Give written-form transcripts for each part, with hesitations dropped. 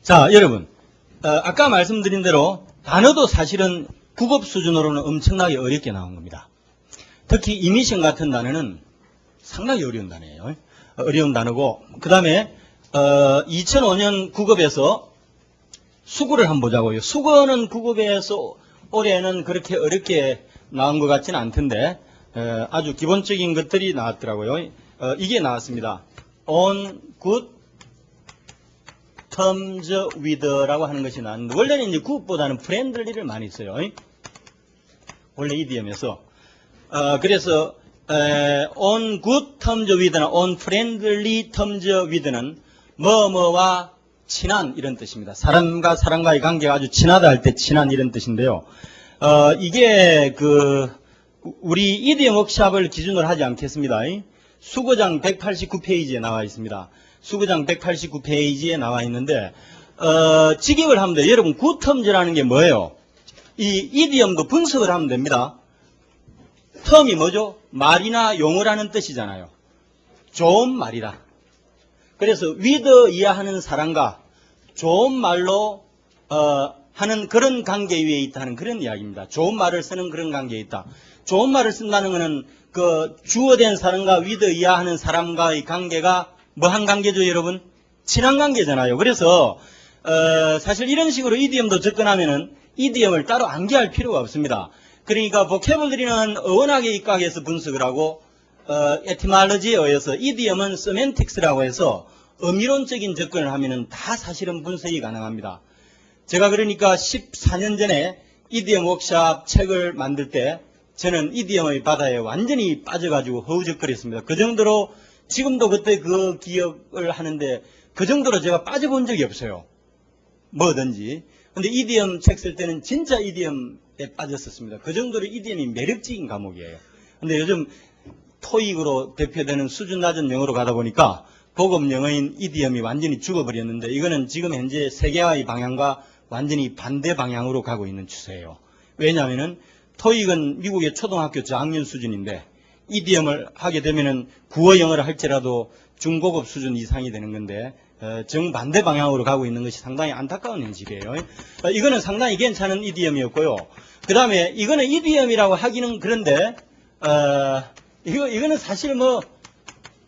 자, 여러분, 아까 말씀드린 대로 단어도 사실은 국업 수준으로는 엄청나게 어렵게 나온 겁니다. 특히 이미션 같은 단어는 상당히 어려운 단어예요. 어려운 단어고, 그 다음에 2005년 국업에서 수구를 한번 보자고요. 수거는 국업에서 올해는 그렇게 어렵게 나온 것 같지는 않던데 아주 기본적인 것들이 나왔더라고요. 이게 나왔습니다. On good terms with라고 하는 것이 나왔는데, 원래는 이제 국보다는 friendly를 많이 써요. 원래 이디엄에서. 그래서 on good terms with나 on friendly terms with는 뭐뭐와 친한 이런 뜻입니다. 사람과 사람과의 관계가 아주 친하다 할 때 친한 이런 뜻인데요. 이게 우리 이디엄 워크샵을 기준으로 하지 않겠습니다. 수거장 189페이지에 나와 있습니다. 수거장 189페이지에 나와 있는데 직역을 하면 돼요. 여러분, 굿텀즈라는 게 뭐예요? 이 이디엄도 분석을 하면 됩니다. 텀이 뭐죠? 말이나 용어라는 뜻이잖아요. 좋은 말이다. 그래서 with 이하하는 사람과 좋은 말로 하는 그런 관계 위에 있다는 그런 이야기입니다. 좋은 말을 쓰는 그런 관계에 있다. 좋은 말을 쓴다는 것은 그 주어된 사람과 with 이하하는 사람과의 관계가 뭐한 관계죠, 여러분? 친한 관계잖아요. 그래서 사실 이런 식으로 이디엄도 접근하면은 이디엄을 따로 암기할 필요가 없습니다. 그러니까 보캐블러리는 어원학에 입각해서 분석을 하고 에티멀로지에 의해서 이디엄은 세멘틱스라고 해서 의미론적인 접근을 하면은 다 사실은 분석이 가능합니다. 제가 그러니까 14년 전에 이디엄 워크샵 책을 만들 때 저는 이디엄의 바다에 완전히 빠져가지고 허우적거렸습니다. 그 정도로 지금도 그때 그 기억을 하는데 그 정도로 제가 빠져본 적이 없어요. 뭐든지. 근데 이디엄 책 쓸 때는 진짜 이디엄에 빠졌었습니다. 그 정도로 이디엄이 매력적인 과목이에요. 근데 요즘 토익으로 대표되는 수준 낮은 영어로 가다 보니까 고급 영어인 이디엄이 완전히 죽어버렸는데, 이거는 지금 현재 세계화의 방향과 완전히 반대 방향으로 가고 있는 추세예요. 왜냐하면은 토익은 미국의 초등학교 저학년 수준인데 이디엄을 하게 되면은 국어 영어를 할지라도 중고급 수준 이상이 되는 건데 정반대 방향으로 가고 있는 것이 상당히 안타까운 현실이에요. 이거는 상당히 괜찮은 이디엄이었고요. 그 다음에 이거는 이디엄이라고 하기는 그런데 이거는 사실 뭐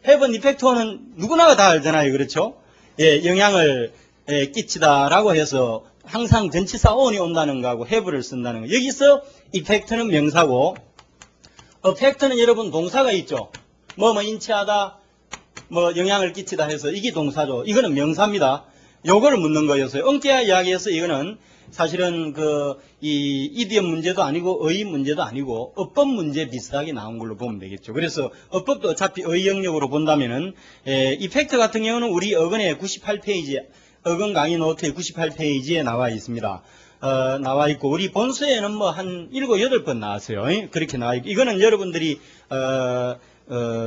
헤븐 이펙트어는 누구나 다 알잖아요. 그렇죠? 예, 영향을 끼치다라고 해서 항상 전치사 on이 온다는 거하고 have를 쓴다는 거. 여기서 이펙트는 명사고 어펙트는 여러분 동사가 있죠. 뭐 인치하다, 뭐 영향을 끼치다 해서 이게 동사죠. 이거는 명사입니다. 요거를 묻는 거였어요. 엉태야 이야기에서 이거는 사실은 이 이디엄 문제도 아니고 어휘 문제도 아니고 어법 문제 비슷하게 나온 걸로 보면 되겠죠. 그래서 어법도 어차피 어휘 영역으로 본다면은 이펙트 같은 경우는 우리 어근의 98페이지 어근 강의 노트의 98페이지에 나와 있습니다. 나와 있고 우리 본서에는 뭐 한 7, 8번 나왔어요. 그렇게 나와 있고 이거는 여러분들이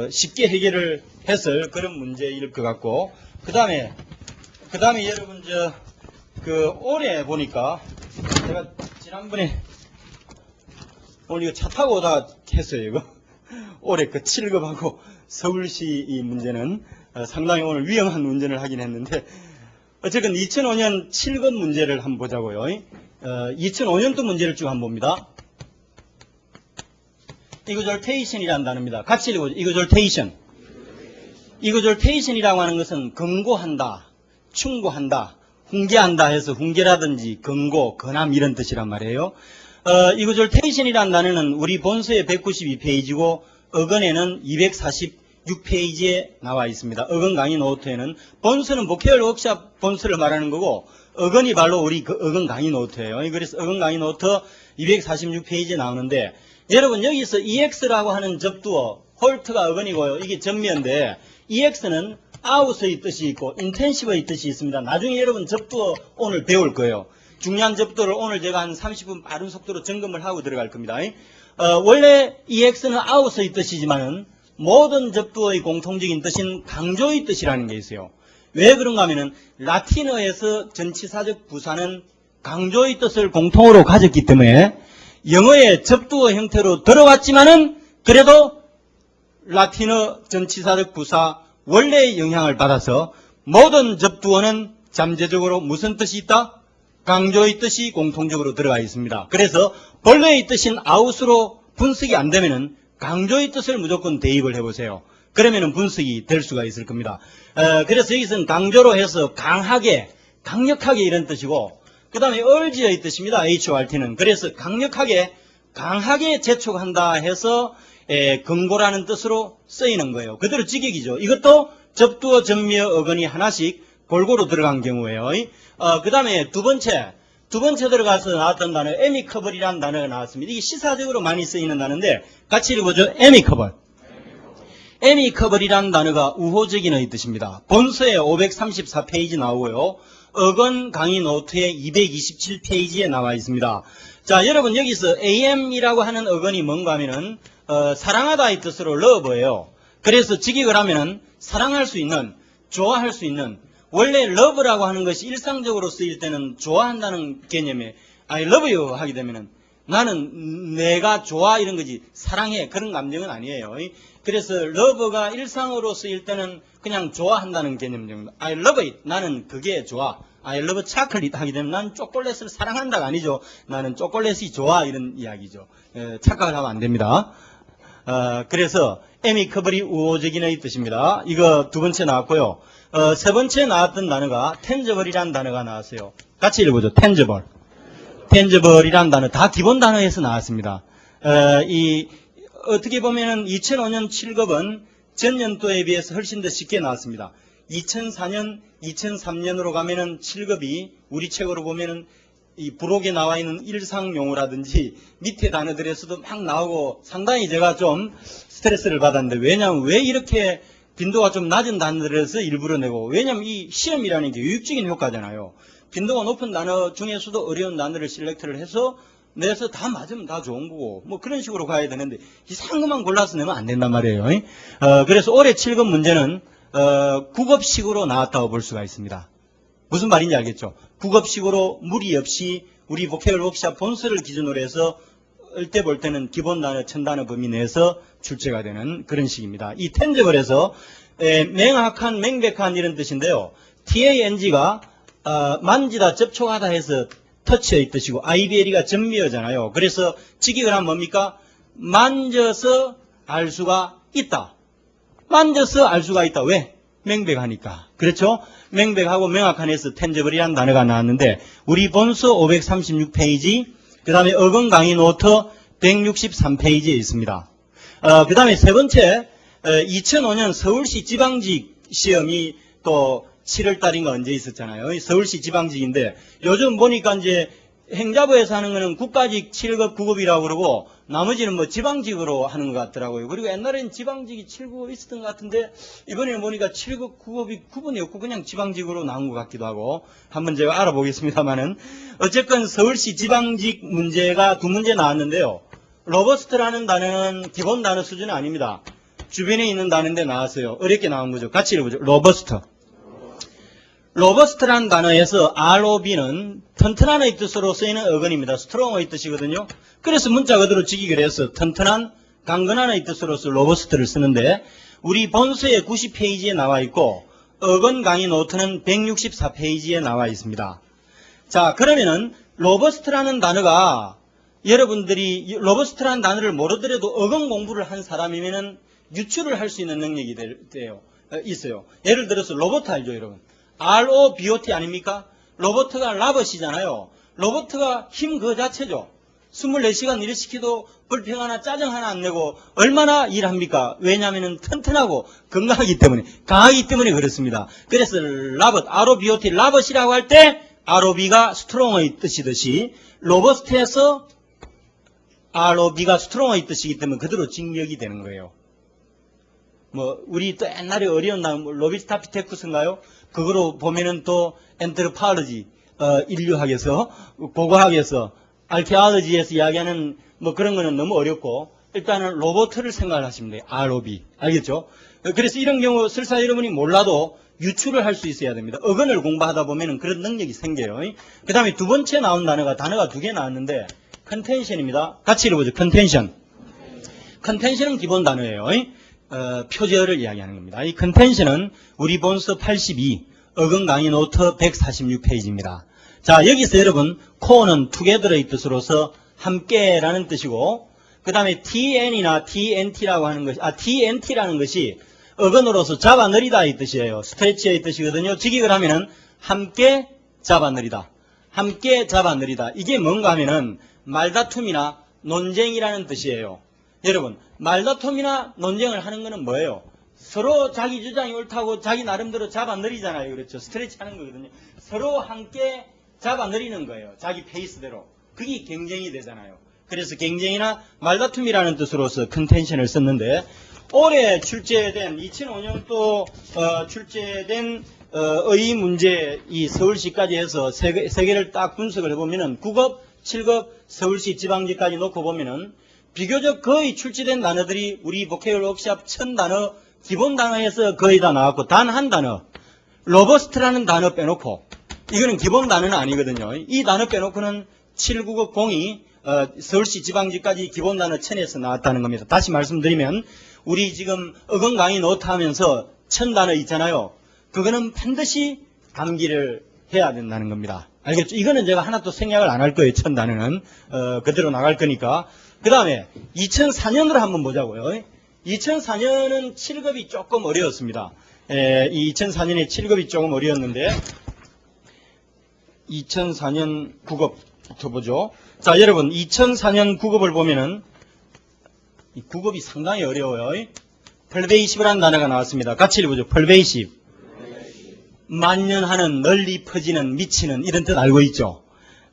쉽게 해결을 했을 그런 문제일 것 같고, 그 다음에 여러분 올해 보니까 제가 지난번에 오늘 이거 차 타고 오다가 했어요. 이거 올해 그 7급하고 서울시 이 문제는 상당히 오늘 위험한 운전을 하긴 했는데, 어쨌든 2005년 7급 문제를 한번 보자고요. 2005년도 문제를 쭉 한번 봅니다. 이그졸테이션이라는 단어입니다. 같이 읽어보죠. 이그졸테이션. 이그졸테이션이라고 하는 것은 권고한다, 충고한다, 훈계한다 해서 훈계라든지 권고, 권함 이런 뜻이란 말이에요. 이그졸테이션이라는 단어는 우리 본서의 192페이지고 어근에는 246페이지에 나와 있습니다. 어근 강의 노트에는 본서는 보케얼 워크샵 본서를 말하는 거고 어근이 바로 우리 그 어근 강의 노트예요. 그래서 어근 강의 노트 246페이지에 나오는데, 여러분 여기서 EX라고 하는 접두어, 홀트가 어근이고요. 이게 전면인데 EX는 out의 뜻이 있고 intensive의 뜻이 있습니다. 나중에 여러분 접두어 오늘 배울 거예요. 중요한 접두어를 오늘 제가 한 30분 빠른 속도로 점검을 하고 들어갈 겁니다. 원래 EX는 out의 뜻이지만은 모든 접두어의 공통적인 뜻인 강조의 뜻이라는 게 있어요. 왜 그런가 하면은 라틴어에서 전치사적 부사는 강조의 뜻을 공통으로 가졌기 때문에 영어의 접두어 형태로 들어왔지만은 그래도 라틴어 전치사적 부사 원래의 영향을 받아서 모든 접두어는 잠재적으로 무슨 뜻이 있다? 강조의 뜻이 공통적으로 들어가 있습니다. 그래서 본래의 뜻인 out으로 분석이 안 되면은 강조의 뜻을 무조건 대입을 해보세요. 그러면은 분석이 될 수가 있을 겁니다. 그래서 여기서는 강조로 해서 강하게, 강력하게 이런 뜻이고, 그 다음에 urge의 뜻입니다. HORT는. 그래서 강력하게, 강하게 재촉한다 해서 권고라는 뜻으로 쓰이는 거예요. 그대로 직역이죠. 이것도 접두어, 전미어, 어근이 하나씩 골고루 들어간 경우에요. 그 다음에 두 번째 들어가서 나왔던 단어, amicable이라는 단어가 나왔습니다. 이게 시사적으로 많이 쓰이는 단어인데, 같이 읽어보죠. amicable. amicable이라는 단어가 우호적인의 뜻입니다. 본서에 534페이지 나오고요. 어건 강의 노트에 227페이지에 나와 있습니다. 자, 여러분 여기서 am이라고 하는 어건이 뭔가 하면은 사랑하다의 뜻으로 love예요. 그래서 직역을 하면은 사랑할 수 있는, 좋아할 수 있는, 원래 love라고 하는 것이 일상적으로 쓰일 때는 좋아한다는 개념에 I love you 하게 되면은 나는 내가 좋아 이런 거지 사랑해 그런 감정은 아니에요. 그래서 love가 일상으로 쓰일 때는 그냥 좋아한다는 개념 정도. I love it. 나는 그게 좋아. I love chocolate 하게 되면 나는 초콜릿을 사랑한다가 아니죠. 나는 초콜릿이 좋아 이런 이야기죠. 착각을 하면 안 됩니다. 그래서 amicable이 우호적인의 뜻입니다. 이거 두 번째 나왔고요. 세 번째 나왔던 단어가 tangible이라는 단어가 나왔어요. 같이 읽어보죠. tangible. tangible이라는 단어 다 기본 단어에서 나왔습니다. 어떻게 보면은 2005년 7급은 전년도에 비해서 훨씬 더 쉽게 나왔습니다. 2004년, 2003년으로 가면은 7급이 우리 책으로 보면은 이 부록에 나와 있는 일상용어라든지 밑에 단어들에서도 막 나오고 상당히 제가 좀 스트레스를 받았는데 왜냐하면 왜 이렇게 빈도가 좀 낮은 단어들에서 일부러 내고 왜냐하면 이 시험이라는 게 유익적인 효과잖아요. 빈도가 높은 단어 중에서도 어려운 단어를 셀렉트를 해서 내서 다 맞으면 다 좋은 거고 뭐 그런 식으로 가야 되는데 이상한 것만 골라서 내면 안 된단 말이에요. 그래서 올해 7급 문제는 국어식으로 나왔다고 볼 수가 있습니다. 무슨 말인지 알겠죠? 국어식으로 무리 없이 우리 보케블 워크샵 본서를 기준으로 해서 얼때 볼 때는 기본 단어, 천단어 범위 내에서 출제가 되는 그런 식입니다. 이 tangible에서 명확한, 명백한 이런 뜻인데요. tang가 만지다, 접촉하다 해서 터치의 뜻이고 IBL이가 전미어잖아요. 그래서 직역을 하면 뭡니까? 만져서 알 수가 있다. 만져서 알 수가 있다. 왜? 명백하니까. 그렇죠? 명백하고 명확한 해서 tangible이라는 단어가 나왔는데 우리 본서 536페이지 그 다음에 어건 강의 노트 163페이지에 있습니다. 그 다음에 세 번째 2005년 서울시 지방직 시험이 또 7월 달인가 언제 있었잖아요. 서울시 지방직인데 요즘 보니까 이제 행자부에서 하는 거는 국가직 7급 9급이라고 그러고 나머지는 뭐 지방직으로 하는 것 같더라고요. 그리고 옛날에는 지방직이 7급 있었던 것 같은데 이번에는 보니까 7급 9급이 구분이 없고 그냥 지방직으로 나온 것 같기도 하고 한번 제가 알아보겠습니다만은 어쨌건 서울시 지방직 문제가 두 문제 나왔는데요. 로버스트라는 단어는 기본 단어 수준은 아닙니다. 주변에 있는 단어인데 나왔어요. 어렵게 나온 거죠. 같이 읽어보죠. 로버스트. 로버스트라는 단어에서 ROB는 튼튼한의 뜻으로 쓰이는 어근입니다. 스트롱의 뜻이거든요. 그래서 문자 그대로 직역을 해서 튼튼한, 강건한의 뜻으로서 로버스트를 쓰는데 우리 본서의 90페이지에 나와 있고 어건 강의 노트는 164페이지에 나와 있습니다. 자, 그러면은 로버스트라는 단어가 여러분들이 로버스트라는 단어를 모르더라도 어건 공부를 한 사람이면은 유추를 할 수 있는 능력이 있어요. 예를 들어서 로버트 알죠, 여러분? ROBOT 아닙니까? 로버트가 라봇이잖아요. 로버트가 힘 그 자체죠. 24시간 일을 시켜도 불평 하나 짜증 하나 안 내고 얼마나 일합니까? 왜냐하면 튼튼하고 건강하기 때문에 강하기 때문에 그렇습니다. 그래서 라봇, ROBOT, 라봇이라고 할 때 ROB가 스트롱의 뜻이듯이 로버스트에서 ROB가 스트롱의 뜻이기 때문에 그대로 직역이 되는 거예요. 뭐 우리 또 옛날에 어려운 단어 로비스타피테쿠스인가요? 그거로 보면은 또 엔트로팔로지 인류학에서 고고학에서 알케올로지에서 이야기하는 뭐 그런 거는 너무 어렵고 일단은 로봇을 생각을 하시면 돼요. ROB 알겠죠? 그래서 이런 경우 설사 여러분이 몰라도 유추를 할 수 있어야 됩니다. 어근을 공부하다 보면은 그런 능력이 생겨요. 그 다음에 두 번째 나온 단어가 두 개 나왔는데 컨텐션입니다. 같이 읽어보죠. 컨텐션. 컨텐션은 기본 단어예요. 표절을 이야기하는 겁니다. 이 컨텐션은 우리 본서 82, 어근 강의 노트 146페이지입니다. 자, 여기서 여러분 co는 together의 뜻으로서 함께라는 뜻이고, 그 다음에 tn이나 tnt라고 하는 것이, tnt라는 것이 어근으로서 잡아내리다 이 뜻이에요. 스트레치의 뜻이거든요. 직역을 하면은 함께 잡아내리다. 함께 잡아내리다. 이게 뭔가 하면은 말다툼이나 논쟁이라는 뜻이에요. 여러분, 말다툼이나 논쟁을 하는 거는 뭐예요? 서로 자기 주장이 옳다고 자기 나름대로 잡아내리잖아요. 그렇죠? 스트레치 하는 거거든요. 서로 함께 잡아내리는 거예요. 자기 페이스대로. 그게 경쟁이 되잖아요. 그래서 경쟁이나 말다툼이라는 뜻으로서 컨텐션을 썼는데, 올해 출제된 2005년도 출제된 의 문제 이 서울시까지 해서 세 개를 딱 분석을 해보면은 9급, 7급, 서울시 지방지까지 놓고 보면은 비교적 거의 출제된 단어들이 우리 보케블 워크샵 1000단어 기본 단어에서 거의 다 나왔고, 단 한 단어 로버스트라는 단어 빼놓고, 이거는 기본 단어는 아니거든요. 이 단어 빼놓고는 7, 9급 공이 서울시 지방지까지 기본 단어 1000에서 나왔다는 겁니다. 다시 말씀드리면 우리 지금 어근 강의 노트 하면서 1000단어 있잖아요. 그거는 반드시 암기를 해야 된다는 겁니다. 알겠죠? 이거는 제가 하나도 생략을 안 할 거예요. 1000단어는 그대로 나갈 거니까. 그 다음에 2004년으로 한번 보자고요. 2004년은 7급이 조금 어려웠습니다. 2004년에 7급이 조금 어려웠는데 2004년 9급부터 보죠. 자, 여러분 2004년 9급을 보면은 이 9급이 상당히 어려워요. pervasive라는 단어가 나왔습니다. 같이 읽어보죠. pervasive. 만연하는, 널리 퍼지는, 미치는 이런 뜻 알고 있죠.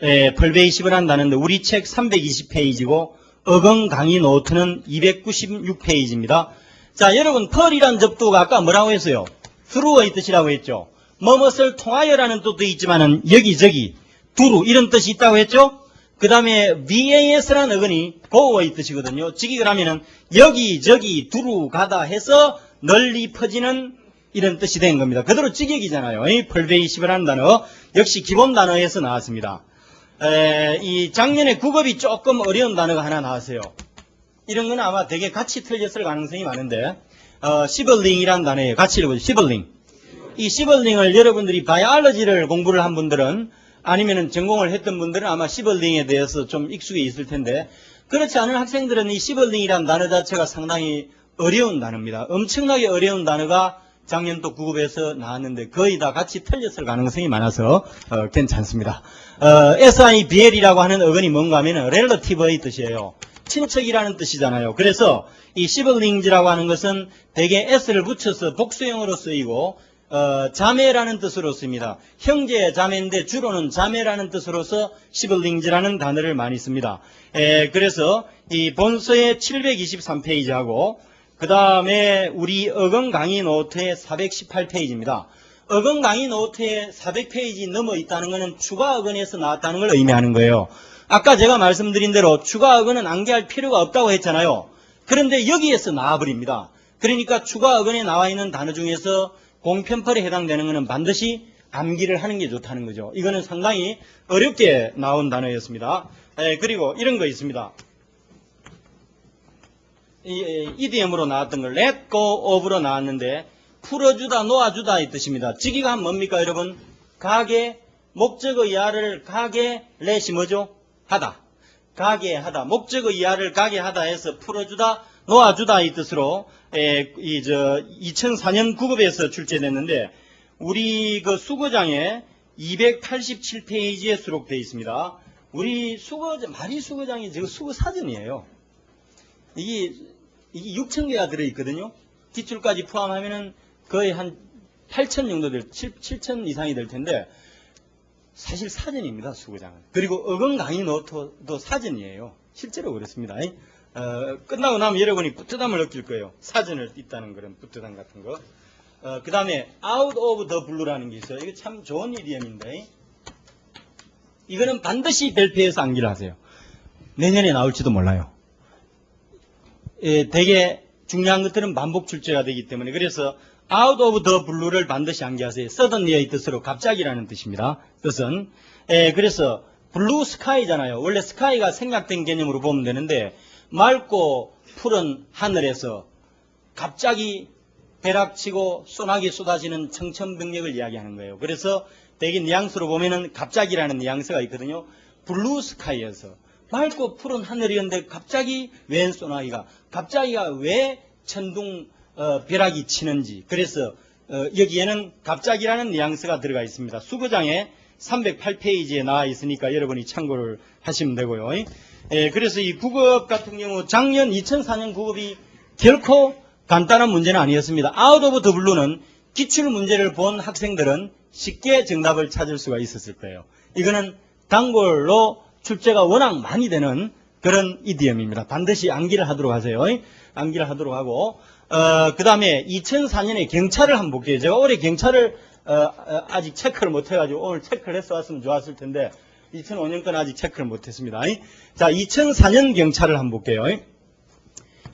pervasive라는 단어인데 우리 책 320페이지고 어근 강의 노트는 296페이지입니다. 자, 여러분 펄이란 접두가 아까 뭐라고 했어요? through의 뜻이라고 했죠. 뭐뭇을 통하여라는 뜻도 있지만은 여기저기, 두루 이런 뜻이 있다고 했죠. 그 다음에 VAS라는 어근이 go의 뜻이거든요. 직역을 하면은 여기저기 두루 가다 해서 널리 퍼지는 이런 뜻이 된 겁니다. 그대로 직역이잖아요. pervasive라는 단어 역시 기본 단어에서 나왔습니다. 이 작년에 9급이 조금 어려운 단어가 하나 나왔어요. 이런 건 아마 되게 같이 틀렸을 가능성이 많은데 시블링이라는 단어예요. 같이 읽어보죠. 시블링. 이 시블링을 여러분들이 바이올로지를 공부를 한 분들은 아니면은 전공을 했던 분들은 아마 시블링에 대해서 좀 익숙해 있을 텐데, 그렇지 않은 학생들은 이 시블링이라는 단어 자체가 상당히 어려운 단어입니다. 엄청나게 어려운 단어가 작년 또 9급에서 나왔는데 거의 다 같이 틀렸을 가능성이 많아서 괜찮습니다. SIBL이라고 하는 어근이 뭔가 하면 relative의 뜻이에요. 친척이라는 뜻이잖아요. 그래서 이 siblings라고 하는 것은 대개 s를 붙여서 복수형으로 쓰이고 자매라는 뜻으로 씁니다. 형제 자매인데 주로는 자매라는 뜻으로서 siblings라는 단어를 많이 씁니다. 그래서 이 본서의 723페이지하고 그 다음에 우리 어근 강의 노트의 418페이지입니다. 어근 강의 노트에 400페이지 넘어 있다는 것은 추가 어근에서 나왔다는 걸 의미하는 거예요. 아까 제가 말씀드린 대로 추가 어근은 암기할 필요가 없다고 했잖아요. 그런데 여기에서 나와버립니다. 그러니까 추가 어근에 나와 있는 단어 중에서 공편펄에 해당되는 것은 반드시 암기를 하는 게 좋다는 거죠. 이거는 상당히 어렵게 나온 단어였습니다. 그리고 이런 거 있습니다. EDM으로 나왔던 걸 let go of로 나왔는데 풀어주다, 놓아주다 이 뜻입니다. 직역하면 뭡니까 여러분? 가게, 목적어 이하를 가게, let이 뭐죠? 하다. 가게 하다. 목적어 이하를 가게 하다 해서 풀어주다, 놓아주다 이 뜻으로 2004년 9급에서 출제됐는데 우리 그 수거장에 287페이지에 수록되어 있습니다. 우리 마리 수거장이 지금 수거 사전이에요. 이게 6,000개가 들어있거든요. 기출까지 포함하면은 거의 한 8,000 정도 7,000 이상이 될 텐데 사실 사전입니다. 수거장은. 그리고 어근 강의 노트도 사전이에요. 실제로 그렇습니다. 끝나고 나면 여러분이 뿌듯함을 느낄 거예요. 사전을 잇다는 그런 뿌듯함 같은 거. 그 다음에 out of the blue라는 게 있어요. 이거 참 좋은 이디엄인데 이거는 반드시 발표해서 암기를 하세요. 내년에 나올지도 몰라요. 되게 중요한 것들은 반복 출제가 되기 때문에 그래서 out of the blue를 반드시 암기하세요. suddenly의 뜻으로 갑자기라는 뜻입니다. 뜻은 그래서 blue sky잖아요. 원래 sky가 생략된 개념으로 보면 되는데 맑고 푸른 하늘에서 갑자기 벼락치고 소나기 쏟아지는 청천벽력을 이야기하는 거예요. 그래서 대개 뉘앙스로 보면은 갑자기라는 뉘앙스가 있거든요. 블루 스카이에서 맑고 푸른 하늘이었는데 갑자기 웬 소나기가, 갑자기가 왜 천둥 벼락이 치는지. 그래서 여기에는 갑자기라는 뉘앙스가 들어가 있습니다. 수거장에 308페이지에 나와 있으니까 여러분이 참고를 하시면 되고요. 그래서 이 국어 같은 경우 작년 2004년 국어이 결코 간단한 문제는 아니었습니다. 아웃 오브 더 블루는 기출 문제를 본 학생들은 쉽게 정답을 찾을 수가 있었을 거예요. 이거는 단골로 출제가 워낙 많이 되는 그런 이디엄입니다. 반드시 암기를 하도록 하세요. 암기를 하도록 하고 그 다음에 2004년에 경찰을 한번 볼게요. 제가 올해 경찰을 아직 체크를 못해가지고 오늘 체크를 해서 왔으면 좋았을 텐데 2005년 건 아직 체크를 못했습니다. 자, 2004년 경찰을 한번 볼게요.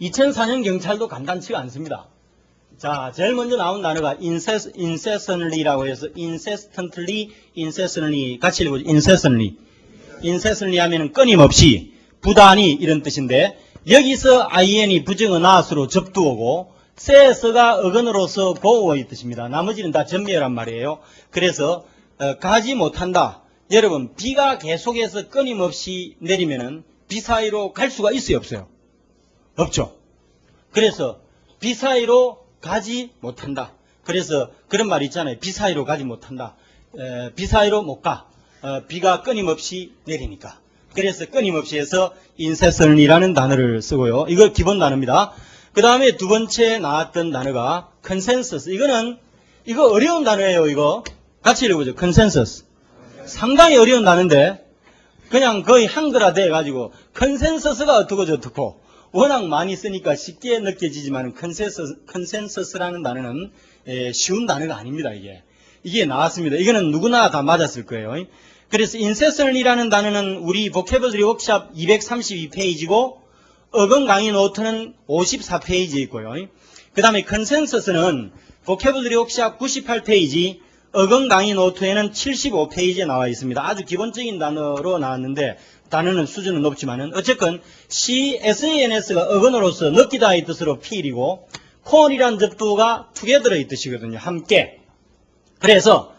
2004년 경찰도 간단치가 않습니다. 자, 제일 먼저 나온 단어가 incessantly라고 해서 incessantly 같이 읽어보죠. incessantly 하면은 끊임없이, 부단히 이런 뜻인데 여기서 in이 부정어 not으로 접두어고 세서가 어근으로서 go의 뜻입니다. 나머지는 다 전미어란 말이에요. 그래서 가지 못한다. 여러분, 비가 계속해서 끊임없이 내리면은 비 사이로 갈 수가 있어요, 없어요? 없죠. 그래서 비 사이로 가지 못한다. 그래서 그런 말 있잖아요. 비 사이로 가지 못한다. 비 사이로 못 가. 비가 끊임없이 내리니까. 그래서 끊임없이 해서 incessantly라는 단어를 쓰고요. 이거 기본 단어입니다. 그 다음에 두 번째 나왔던 단어가 consensus. 이거 어려운 단어예요. 이거 같이 읽어보죠. consensus. 상당히 어려운 단어인데 그냥 거의 한글화 돼가지고 컨센서스가 어떻고 저떻고 워낙 많이 쓰니까 쉽게 느껴지지만 컨센서스라는 단어는 쉬운 단어가 아닙니다. 이게 나왔습니다. 이거는 누구나 다 맞았을 거예요. 그래서 incessantly라는 단어는 우리 보캐블러리 워크샵 232페이지고 어근 강의 노트는 54페이지에 있고요. 그 다음에 consensus는 보캐블러리 워크샵 98페이지 어근 강의 노트에는 75페이지에 나와 있습니다. 아주 기본적인 단어로 나왔는데 단어는 수준은 높지만은 어쨌건 CSANS가 어근으로서 느끼다 이 뜻으로 필이고 콘이란 접두가 together의 뜻이거든요. 함께. 그래서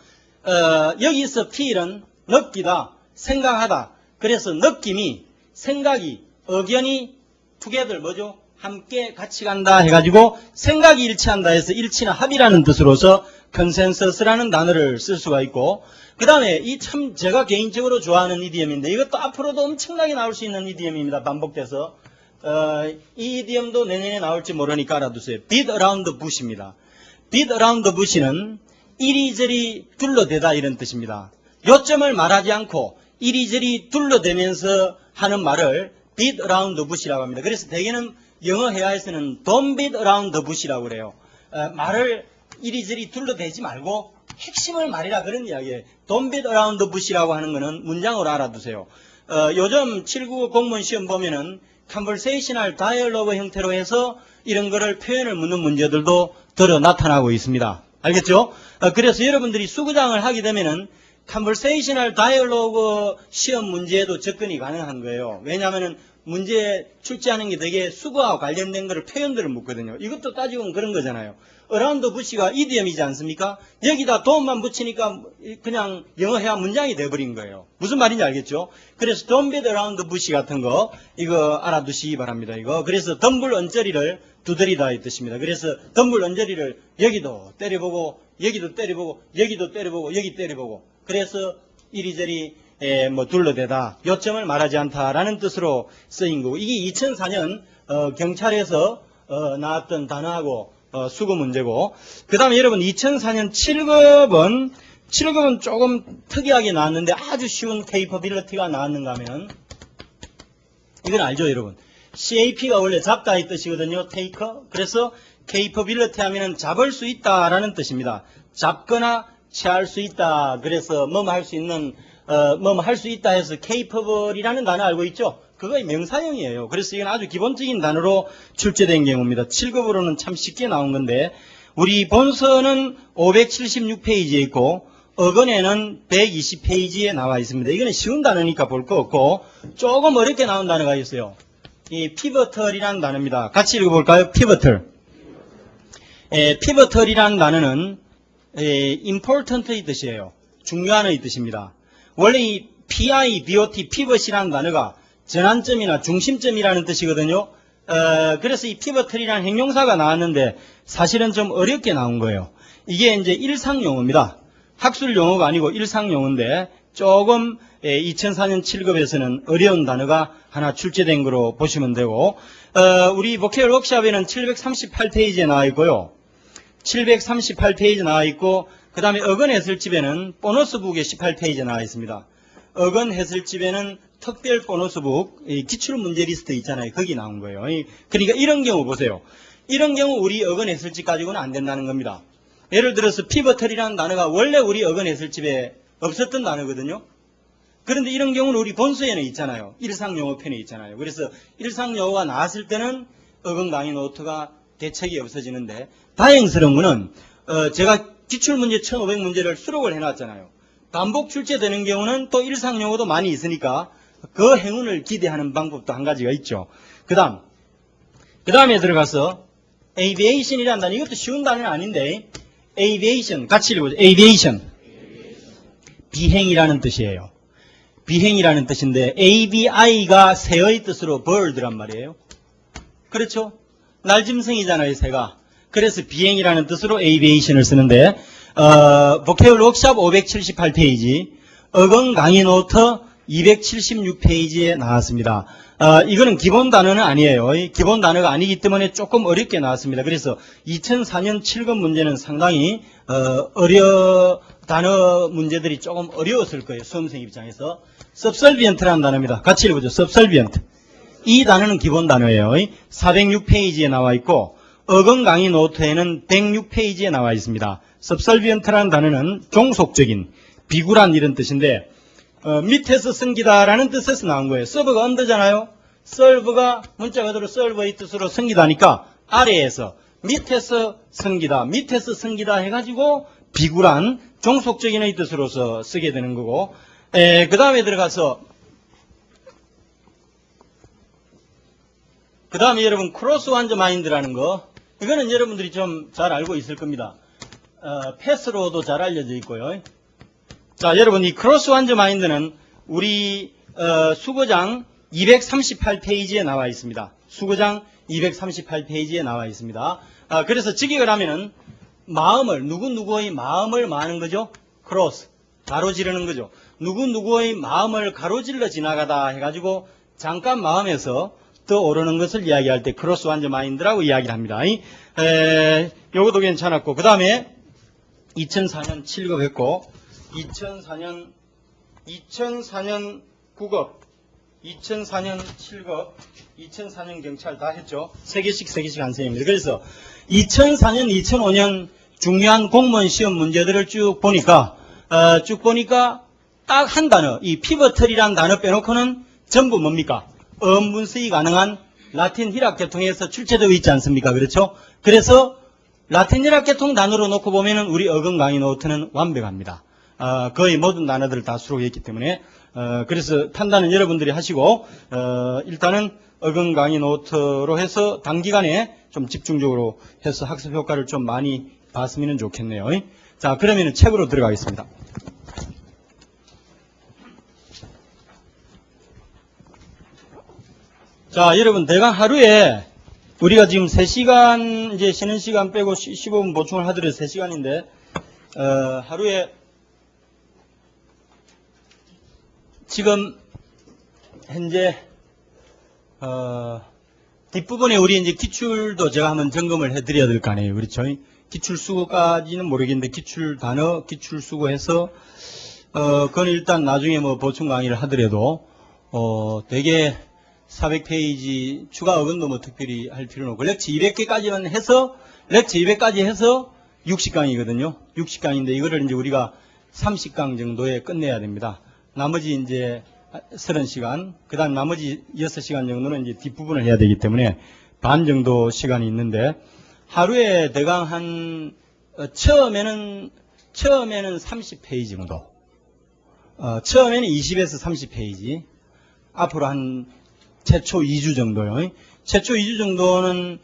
여기서 필은 느끼다, 생각하다. 그래서 느낌이, 생각이, 의견이 together 뭐죠? 함께 같이 간다 해가지고 생각이 일치한다 해서 일치나 합이라는 뜻으로서 컨센서스라는 단어를 쓸 수가 있고 그 다음에 이 참 제가 개인적으로 좋아하는 이디엄인데 이것도 앞으로도 엄청나게 나올 수 있는 이디엄입니다. 반복돼서 이 이디엄도 내년에 나올지 모르니까 알아두세요. beat around the bush입니다. beat around the bush는 이리저리 둘러대다 이런 뜻입니다. 요점을 말하지 않고 이리저리 둘러대면서 하는 말을 beat around the bush라고 합니다. 그래서 대개는 영어 회화에서는 don't beat around the bush라고 그래요. 말을 이리저리 둘러대지 말고 핵심을 말이라 그런 이야기예요. Don't beat around the bush라고 하는 거는 문장으로 알아두세요. 요즘 7국어 공무원 시험 보면은 conversational dialogue 형태로 해서 이런 거를 표현을 묻는 문제들도 들어 나타나고 있습니다. 알겠죠? 그래서 여러분들이 수구장을 하게 되면은 conversational dialogue 시험 문제에도 접근이 가능한 거예요. 왜냐하면은 문제 출제하는 게 되게 수거와 관련된 거를 표현들을 묻거든요. 이것도 따지고 보면 그런 거잖아요. around the bush가 이디엄이지 않습니까? 여기다 도움만 붙이니까 그냥 영어 회화 문장이 돼버린 거예요. 무슨 말인지 알겠죠? 그래서 don't beat around the bush 같은 거 이거 알아두시기 바랍니다. 이거 그래서 덤불 언저리를 두드리다 이 뜻입니다. 그래서 덤불 언저리를 여기도 때려보고 여기도 때려보고 여기도 때려보고 여기 때려보고 그래서 이리저리 뭐 둘러대다 요점을 말하지 않다라는 뜻으로 쓰인 거고 이게 2004년 경찰에서 나왔던 단어하고 수거 문제고 그 다음에 여러분 2004년 7급은 조금 특이하게 나왔는데 아주 쉬운 capability가 나왔는가 하면 이건 알죠 여러분. CAP가 원래 잡다의 뜻이거든요. taker. 그래서 capability 하면은 잡을 수 있다라는 뜻입니다. 잡거나 취할 수 있다. 그래서 뭐뭐 할 수 있는 뭐뭐 할 수 있다 해서 capable이라는 단어 알고 있죠? 그거의 명사형이에요. 그래서 이건 아주 기본적인 단어로 출제된 경우입니다. 7급으로는 참 쉽게 나온 건데 우리 본서는 576페이지에 있고 어근에는 120페이지에 나와 있습니다. 이거는 쉬운 단어니까 볼 거 없고 조금 어렵게 나온 단어가 있어요. 이 pivotal이라는 단어입니다. 같이 읽어볼까요? pivotal. pivotal이라는 단어는 important의 뜻이에요. 중요한의 뜻입니다. 원래 이 PIVOT, pivot이라는 단어가 전환점이나 중심점이라는 뜻이거든요. 그래서 이 pivotal이라는 형용사가 나왔는데 사실은 좀 어렵게 나온 거예요. 이게 이제 일상용어입니다. 학술 용어가 아니고 일상용어인데 조금 2004년 7급에서는 어려운 단어가 하나 출제된 거로 보시면 되고, 우리 보케이블 워크샵에는 738페이지에 나와 있고요. 738페이지에 나와 있고, 그 다음에 어근 해설집에는 보너스북에 18페이지에 나와 있습니다. 어근 해설집에는 특별 보너스북, 기출 문제 리스트 있잖아요. 거기 나온 거예요. 그러니까 이런 경우 보세요. 이런 경우 우리 어근 해설집 가지고는 안 된다는 겁니다. 예를 들어서 피버털이라는 단어가 원래 우리 어근 해설집에 없었던 단어거든요. 그런데 이런 경우는 우리 본서에는 있잖아요. 일상용어 편에 있잖아요. 그래서 일상용어가 나왔을 때는 어근 강의 노트가 대책이 없어지는데, 다행스러운 거는 제가 기출문제 1500문제를 수록을 해놨잖아요. 반복 출제되는 경우는 또 일상용어도 많이 있으니까 그 행운을 기대하는 방법도 한 가지가 있죠. 그 다음에 들어가서 aviation이라는 단어, 이것도 쉬운 단어는 아닌데, aviation 같이 읽어보죠. aviation 비행이라는 뜻이에요. 비행이라는 뜻인데 ABI가 새의 뜻으로 bird란 말이에요. 그렇죠? 날짐승이잖아요, 새가. 그래서 비행이라는 뜻으로 aviation을 쓰는데, 보케이블 워크샵 578페이지, 어근 강의 노트 276페이지에 나왔습니다. 이거는 기본 단어는 아니에요. 기본 단어가 아니기 때문에 조금 어렵게 나왔습니다. 그래서 2004년 7급 문제는 상당히 단어 문제들이 조금 어려웠을 거예요. 수험생 입장에서. subservient라는 단어입니다. 같이 읽어보죠. subservient. 이 단어는 기본 단어예요. 406페이지에 나와 있고, 어근 강의 노트에는 106페이지에 나와 있습니다. subservient라는 단어는 종속적인, 비굴한 이런 뜻인데, 밑에서 섬기다라는 뜻에서 나온 거예요. 서브가 언더잖아요. serve가 문자 그대로 serve의 뜻으로 섬기다니까 아래에서 밑에서 섬기다, 밑에서 섬기다 해가지고 비굴한 종속적인의 뜻으로서 쓰게 되는 거고, 그 다음에 들어가서 그 다음에 여러분 크로스 완저 마인드라는 거, 이거는 여러분들이 좀 잘 알고 있을 겁니다. 패스로도 잘 알려져 있고요. 자, 여러분, 이 크로스 완저 마인드는 우리 수고장 238페이지에 나와 있습니다. 수고장 238페이지에 나와 있습니다. 그래서 직역을 하면은 마음을, 누구누구의 마음을 마는 거죠. 크로스, 가로지르는 거죠. 누구누구의 마음을 가로질러 지나가다 해가지고 잠깐 마음에서 떠오르는 것을 이야기할 때 크로스 완저 마인드라고 이야기를 합니다. 요것도 괜찮았고, 그 다음에 2004년 7급 했고, 2004년 9급, 2004년 7급, 2004년 경찰 다 했죠. 3개씩 한 셈입니다. 그래서 2004년, 2005년 중요한 공무원 시험 문제들을 쭉 보니까 딱 한 단어, 이 피버털이라는 단어 빼놓고는 전부 뭡니까? 어문서이 가능한 라틴 희락계통에서 출제되어 있지 않습니까? 그렇죠? 그래서 라틴 희락계통 단어로 놓고 보면은 우리 어근 강의 노트는 완벽합니다. 거의 모든 단어들을 다 수록했기 때문에, 그래서 판단은 여러분들이 하시고, 일단은 어근 강의 노트로 해서 단기간에 좀 집중적으로 해서 학습 효과를 좀 많이 봤으면 좋겠네요. 자, 그러면은 책으로 들어가겠습니다. 자, 여러분, 대강 하루에 우리가 지금 3시간, 이제 쉬는 시간 빼고 15분 보충을 하더라도 3시간인데, 하루에 지금 현재 뒷부분에 우리 이제 기출도 제가 한번 점검을 해드려야 될 거 아니에요. 그렇죠? 기출 수고까지는 모르겠는데 기출 단어, 기출 수고해서 그건 일단 나중에 뭐 보충 강의를 하더라도 되게 400페이지 추가 어근도 뭐 특별히 할 필요는 없고, 렉처 200개까지만 해서, 렉처 200까지 해서 60강이거든요. 60강인데 이거를 이제 우리가 30강 정도에 끝내야 됩니다. 나머지 이제 30시간, 그 다음 나머지 6시간 정도는 이제 뒷부분을 해야 되기 때문에 반 정도 시간이 있는데, 하루에 대강 한, 처음에는 30페이지 정도. 처음에는 20에서 30페이지. 앞으로 한 최초 2주 정도요. 최초 2주 정도는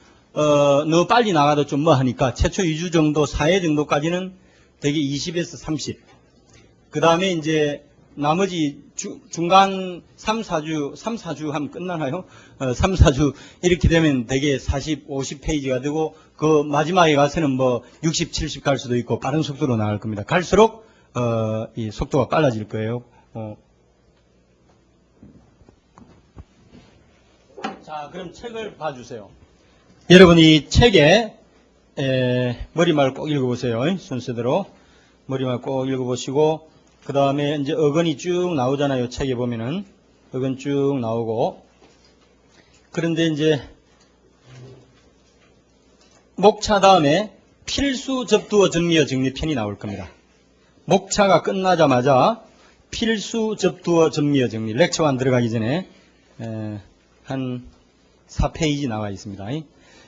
너무 빨리 나가도 좀 뭐 하니까 최초 2주 정도, 4회 정도까지는 되게 20에서 30. 그 다음에 이제 나머지 중간 3, 4주 하면 끝나나요? 3, 4주 이렇게 되면 되게 40, 50페이지가 되고 그 마지막에 가서는 뭐 60, 70 갈 수도 있고 빠른 속도로 나갈 겁니다. 갈수록 이 속도가 빨라질 거예요. 자, 그럼 책을 봐주세요. 여러분 이 책에 머리말 꼭 읽어보세요. 순서대로 머리말 꼭 읽어보시고 그 다음에 이제 어근이 쭉 나오잖아요. 책에 보면은 어근 쭉 나오고 그런데 이제 목차 다음에 필수 접두어 정리어 정리편이 나올 겁니다. 목차가 끝나자마자 필수 접두어 정리어 정리 렉처 1 들어가기 전에 한 4페이지 나와 있습니다.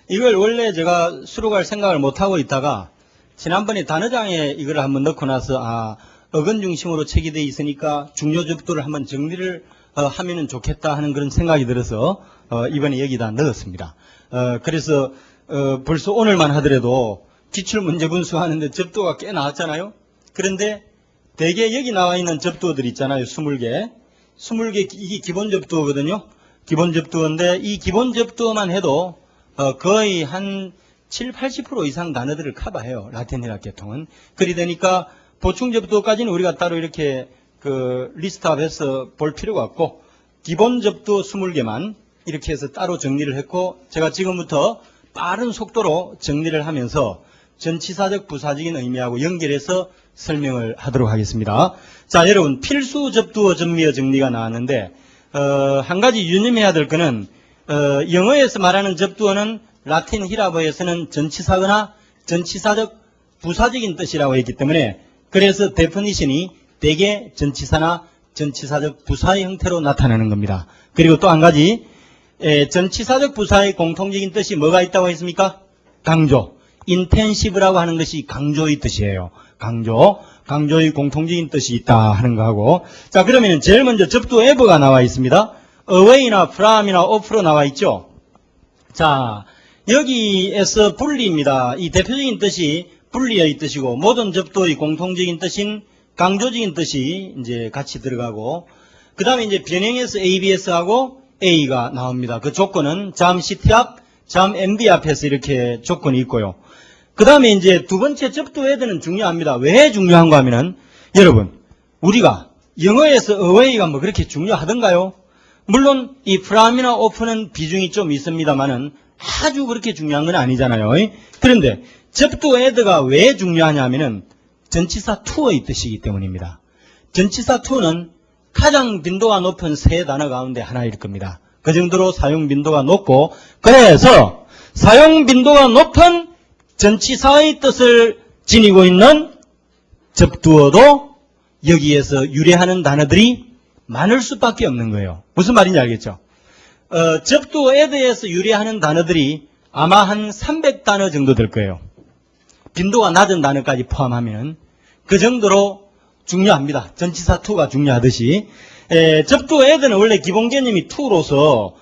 이걸 원래 제가 수록할 생각을 못하고 있다가 지난번에 단어장에 이걸 한번 넣고 나서 어근 중심으로 책이 되어 있으니까 중요 접두를 한번 정리를 하면은 좋겠다 하는 그런 생각이 들어서 이번에 여기다 넣었습니다. 그래서 벌써 오늘만 하더라도 기출문제 분수하는데 접두가 꽤 나왔잖아요. 그런데 대개 여기 나와 있는 접두어들 있잖아요. 20개. 20개 이게 기본 접두어거든요. 기본 접두어인데 이 기본 접두어만 해도 거의 한 7, 80% 이상 단어들을 커버해요. 라틴 해학 계통은. 그리 되니까 보충 접두어까지는 우리가 따로 이렇게 리스트업해서 볼 필요가 없고 기본 접두어 20개만 이렇게 해서 따로 정리를 했고 제가 지금부터 빠른 속도로 정리를 하면서 전치사적 부사적인 의미하고 연결해서 설명을 하도록 하겠습니다. 자, 여러분 필수 접두어 정리어 정리가 나왔는데 한 가지 유념해야 될 거는 영어에서 말하는 접두어는 라틴 히라보에서는 전치사거나 전치사적 부사적인 뜻이라고 했기 때문에 그래서 데피니션이 대개 전치사나 전치사적 부사의 형태로 나타나는 겁니다. 그리고 또 한 가지 전치사적 부사의 공통적인 뜻이 뭐가 있다고 했습니까? 강조. 인텐시브라고 하는 것이 강조의 뜻이에요. 강조의 공통적인 뜻이 있다 하는 거하고 자 그러면 제일 먼저 접두 에버가 나와 있습니다. away나 from이나 off로 나와 있죠. 자 여기에서 분리입니다. 이 대표적인 뜻이 분리의 뜻이고 모든 접두의 공통적인 뜻인 강조적인 뜻이 이제 같이 들어가고 그 다음에 이제 변형에서 ABS하고 A가 나옵니다. 그 조건은 잠 CT 앞, 잠 MB 앞에서 이렇게 조건이 있고요. 그 다음에 이제 두 번째 접두 헤드는 중요합니다. 왜 중요한가 하면은 여러분 우리가 영어에서 away가 뭐 그렇게 중요하던가요? 물론 이 from이나 off는 비중이 좀 있습니다만은 아주 그렇게 중요한 건 아니잖아요. 그런데 접두 헤드가 왜 중요하냐 하면은 전치사 to의 뜻이기 때문입니다. 전치사 to는 가장 빈도가 높은 세 단어 가운데 하나일 겁니다. 그 정도로 사용 빈도가 높고 그래서 사용 빈도가 높은 전치사의 뜻을 지니고 있는 접두어도 여기에서 유래하는 단어들이 많을 수밖에 없는 거예요. 무슨 말인지 알겠죠? 접두어 에드에서 유래하는 단어들이 아마 한 300단어 정도 될 거예요. 빈도가 낮은 단어까지 포함하면 그 정도로 중요합니다. 전치사 to가 중요하듯이 접두어 에드는 원래 기본 개념이 to로서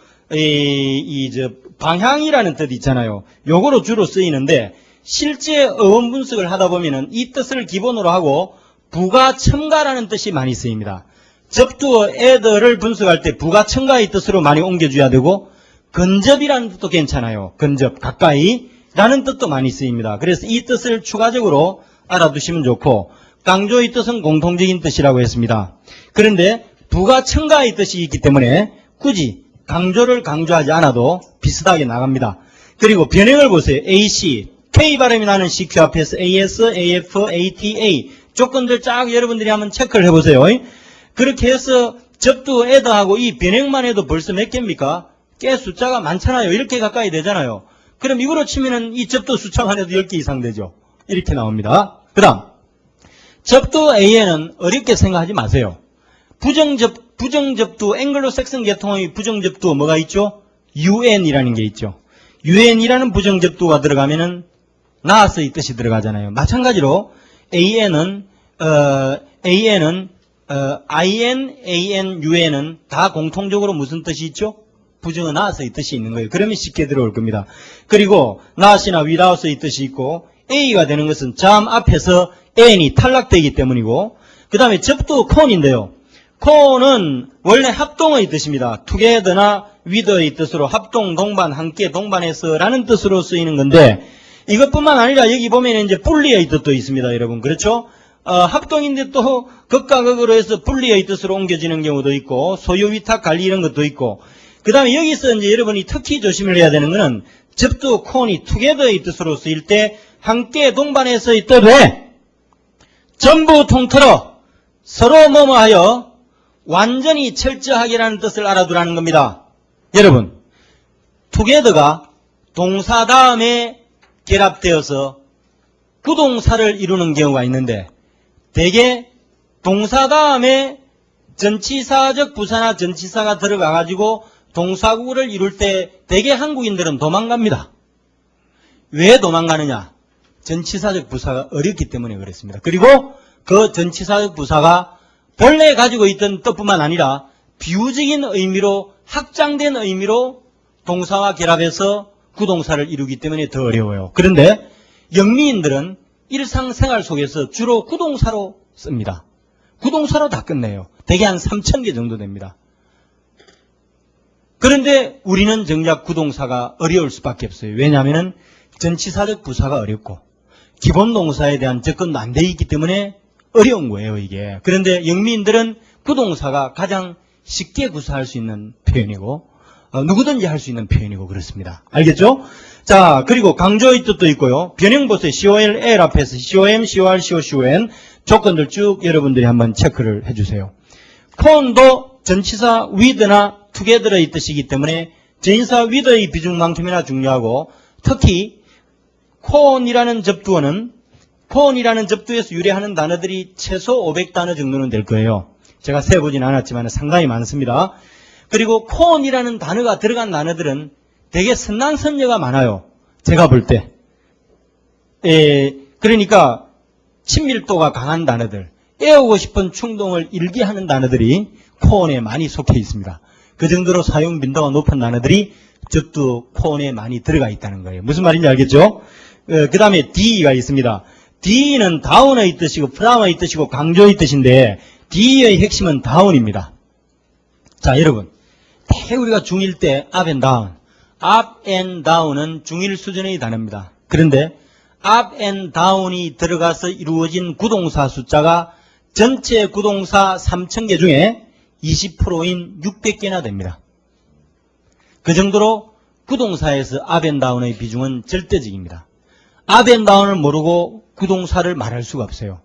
방향이라는 뜻 있잖아요. 요거로 주로 쓰이는데 실제 어원 분석을 하다 보면은 이 뜻을 기본으로 하고 부가 첨가라는 뜻이 많이 쓰입니다. 접두어 에드를 분석할 때 부가 첨가의 뜻으로 많이 옮겨줘야 되고 근접이라는 뜻도 괜찮아요. 근접, 가까이 라는 뜻도 많이 쓰입니다. 그래서 이 뜻을 추가적으로 알아두시면 좋고 강조의 뜻은 공통적인 뜻이라고 했습니다. 그런데 부가 첨가의 뜻이 있기 때문에 굳이 강조를 강조하지 않아도 비슷하게 나갑니다. 그리고 변형을 보세요. AC, K 발음이 나는 CQ 앞에서 AS, AF, ATA 조건들 쫙 여러분들이 한번 체크를 해보세요. 그렇게 해서 접두 에더하고 이 변형만 해도 벌써 몇 개입니까? 꽤 숫자가 많잖아요. 이렇게 가까이 되잖아요. 그럼 이거로 치면은 이 접두 숫자만 해도 10개 이상 되죠. 이렇게 나옵니다. 그 다음 접두 A에는 어렵게 생각하지 마세요. 부정접두, 앵글로색슨 계통의 부정접두 뭐가 있죠? UN이라는 게 있죠. UN이라는 부정접두가 들어가면은 나아서의 뜻이 들어가잖아요. 마찬가지로 IN, IN, UN은 다 공통적으로 무슨 뜻이 있죠? 부정어 not의 뜻이 있는 거예요. 그러면 쉽게 들어올 겁니다. 그리고 not이나 without의 뜻이 있고 A가 되는 것은 점 앞에서 N이 탈락되기 때문이고 그 다음에 접두 con인데요. con은 원래 합동의 뜻입니다. together나 with의 뜻으로 합동, 동반, 함께, 동반해서 라는 뜻으로 쓰이는 건데 이것뿐만 아니라 여기 보면 이제 분리의 뜻도 있습니다. 여러분. 그렇죠? 합동인데 또 극과 극으로 해서 분리의 뜻으로 옮겨지는 경우도 있고 소유, 위탁, 관리 이런 것도 있고 그 다음에 여기서 이제 여러분이 특히 조심을 해야 되는 것은 접두, con이 together의 뜻으로 쓰일 때 함께 동반해서의 뜻에 전부 통틀어 서로 뭐뭐하여 완전히 철저하게라는 뜻을 알아두라는 겁니다. 여러분, together가 동사 다음에 결합되어서 구동사를 이루는 경우가 있는데 대개 동사 다음에 전치사적 부사나 전치사가 들어가가지고 동사구를 이룰 때 대개 한국인들은 도망갑니다. 왜 도망가느냐? 전치사적 부사가 어렵기 때문에 그렇습니다. 그리고 그 전치사적 부사가 본래 가지고 있던 뜻뿐만 아니라 비유적인 의미로 확장된 의미로 동사와 결합해서 구동사를 이루기 때문에 더 어려워요. 그런데 영미인들은 일상생활 속에서 주로 구동사로 씁니다. 구동사로 다 끝내요. 대개 한 3,000개 정도 됩니다. 그런데 우리는 정작 구동사가 어려울 수밖에 없어요. 왜냐하면 전치사적 부사가 어렵고 기본 동사에 대한 접근도 안 돼 있기 때문에 어려운 거예요, 이게. 그런데 영미인들은 구동사가 가장 쉽게 구사할 수 있는 표현이고 누구든지 할 수 있는 표현이고 그렇습니다. 알겠죠? 자, 그리고 강조의 뜻도 있고요. 변형 보세요. COL 앞에서 COM, COR, COCON 조건들 쭉 여러분들이 한번 체크를 해주세요. con도 전치사 with나 together의 뜻이기 때문에 전치사 with의 비중만큼이나 중요하고 특히 con이라는 접두어는 con이라는 접두에서 유래하는 단어들이 최소 500단어 정도는 될 거예요. 제가 세보진 않았지만 상당히 많습니다. 그리고 con이라는 단어가 들어간 단어들은 되게 선남선녀가 많아요. 제가 볼 때. 그러니까 친밀도가 강한 단어들, 애우고 싶은 충동을 일기하는 단어들이 con에 많이 속해 있습니다. 그 정도로 사용 빈도가 높은 단어들이 접두 con에 많이 들어가 있다는 거예요. 무슨 말인지 알겠죠? 그 다음에 D가 있습니다. D는 다운의 뜻이고 프람의 뜻이고 강조의 뜻인데 D의 핵심은 다운입니다. 자, 여러분. 대개 우리가 중1 때 up and down, up and down은 중1 수준의 단어입니다. 그런데 up and down이 들어가서 이루어진 구동사 숫자가 전체 구동사 3,000개 중에 20%인 600개나 됩니다. 그 정도로 구동사에서 up and down의 비중은 절대적입니다. up and down을 모르고 구동사를 말할 수가 없어요.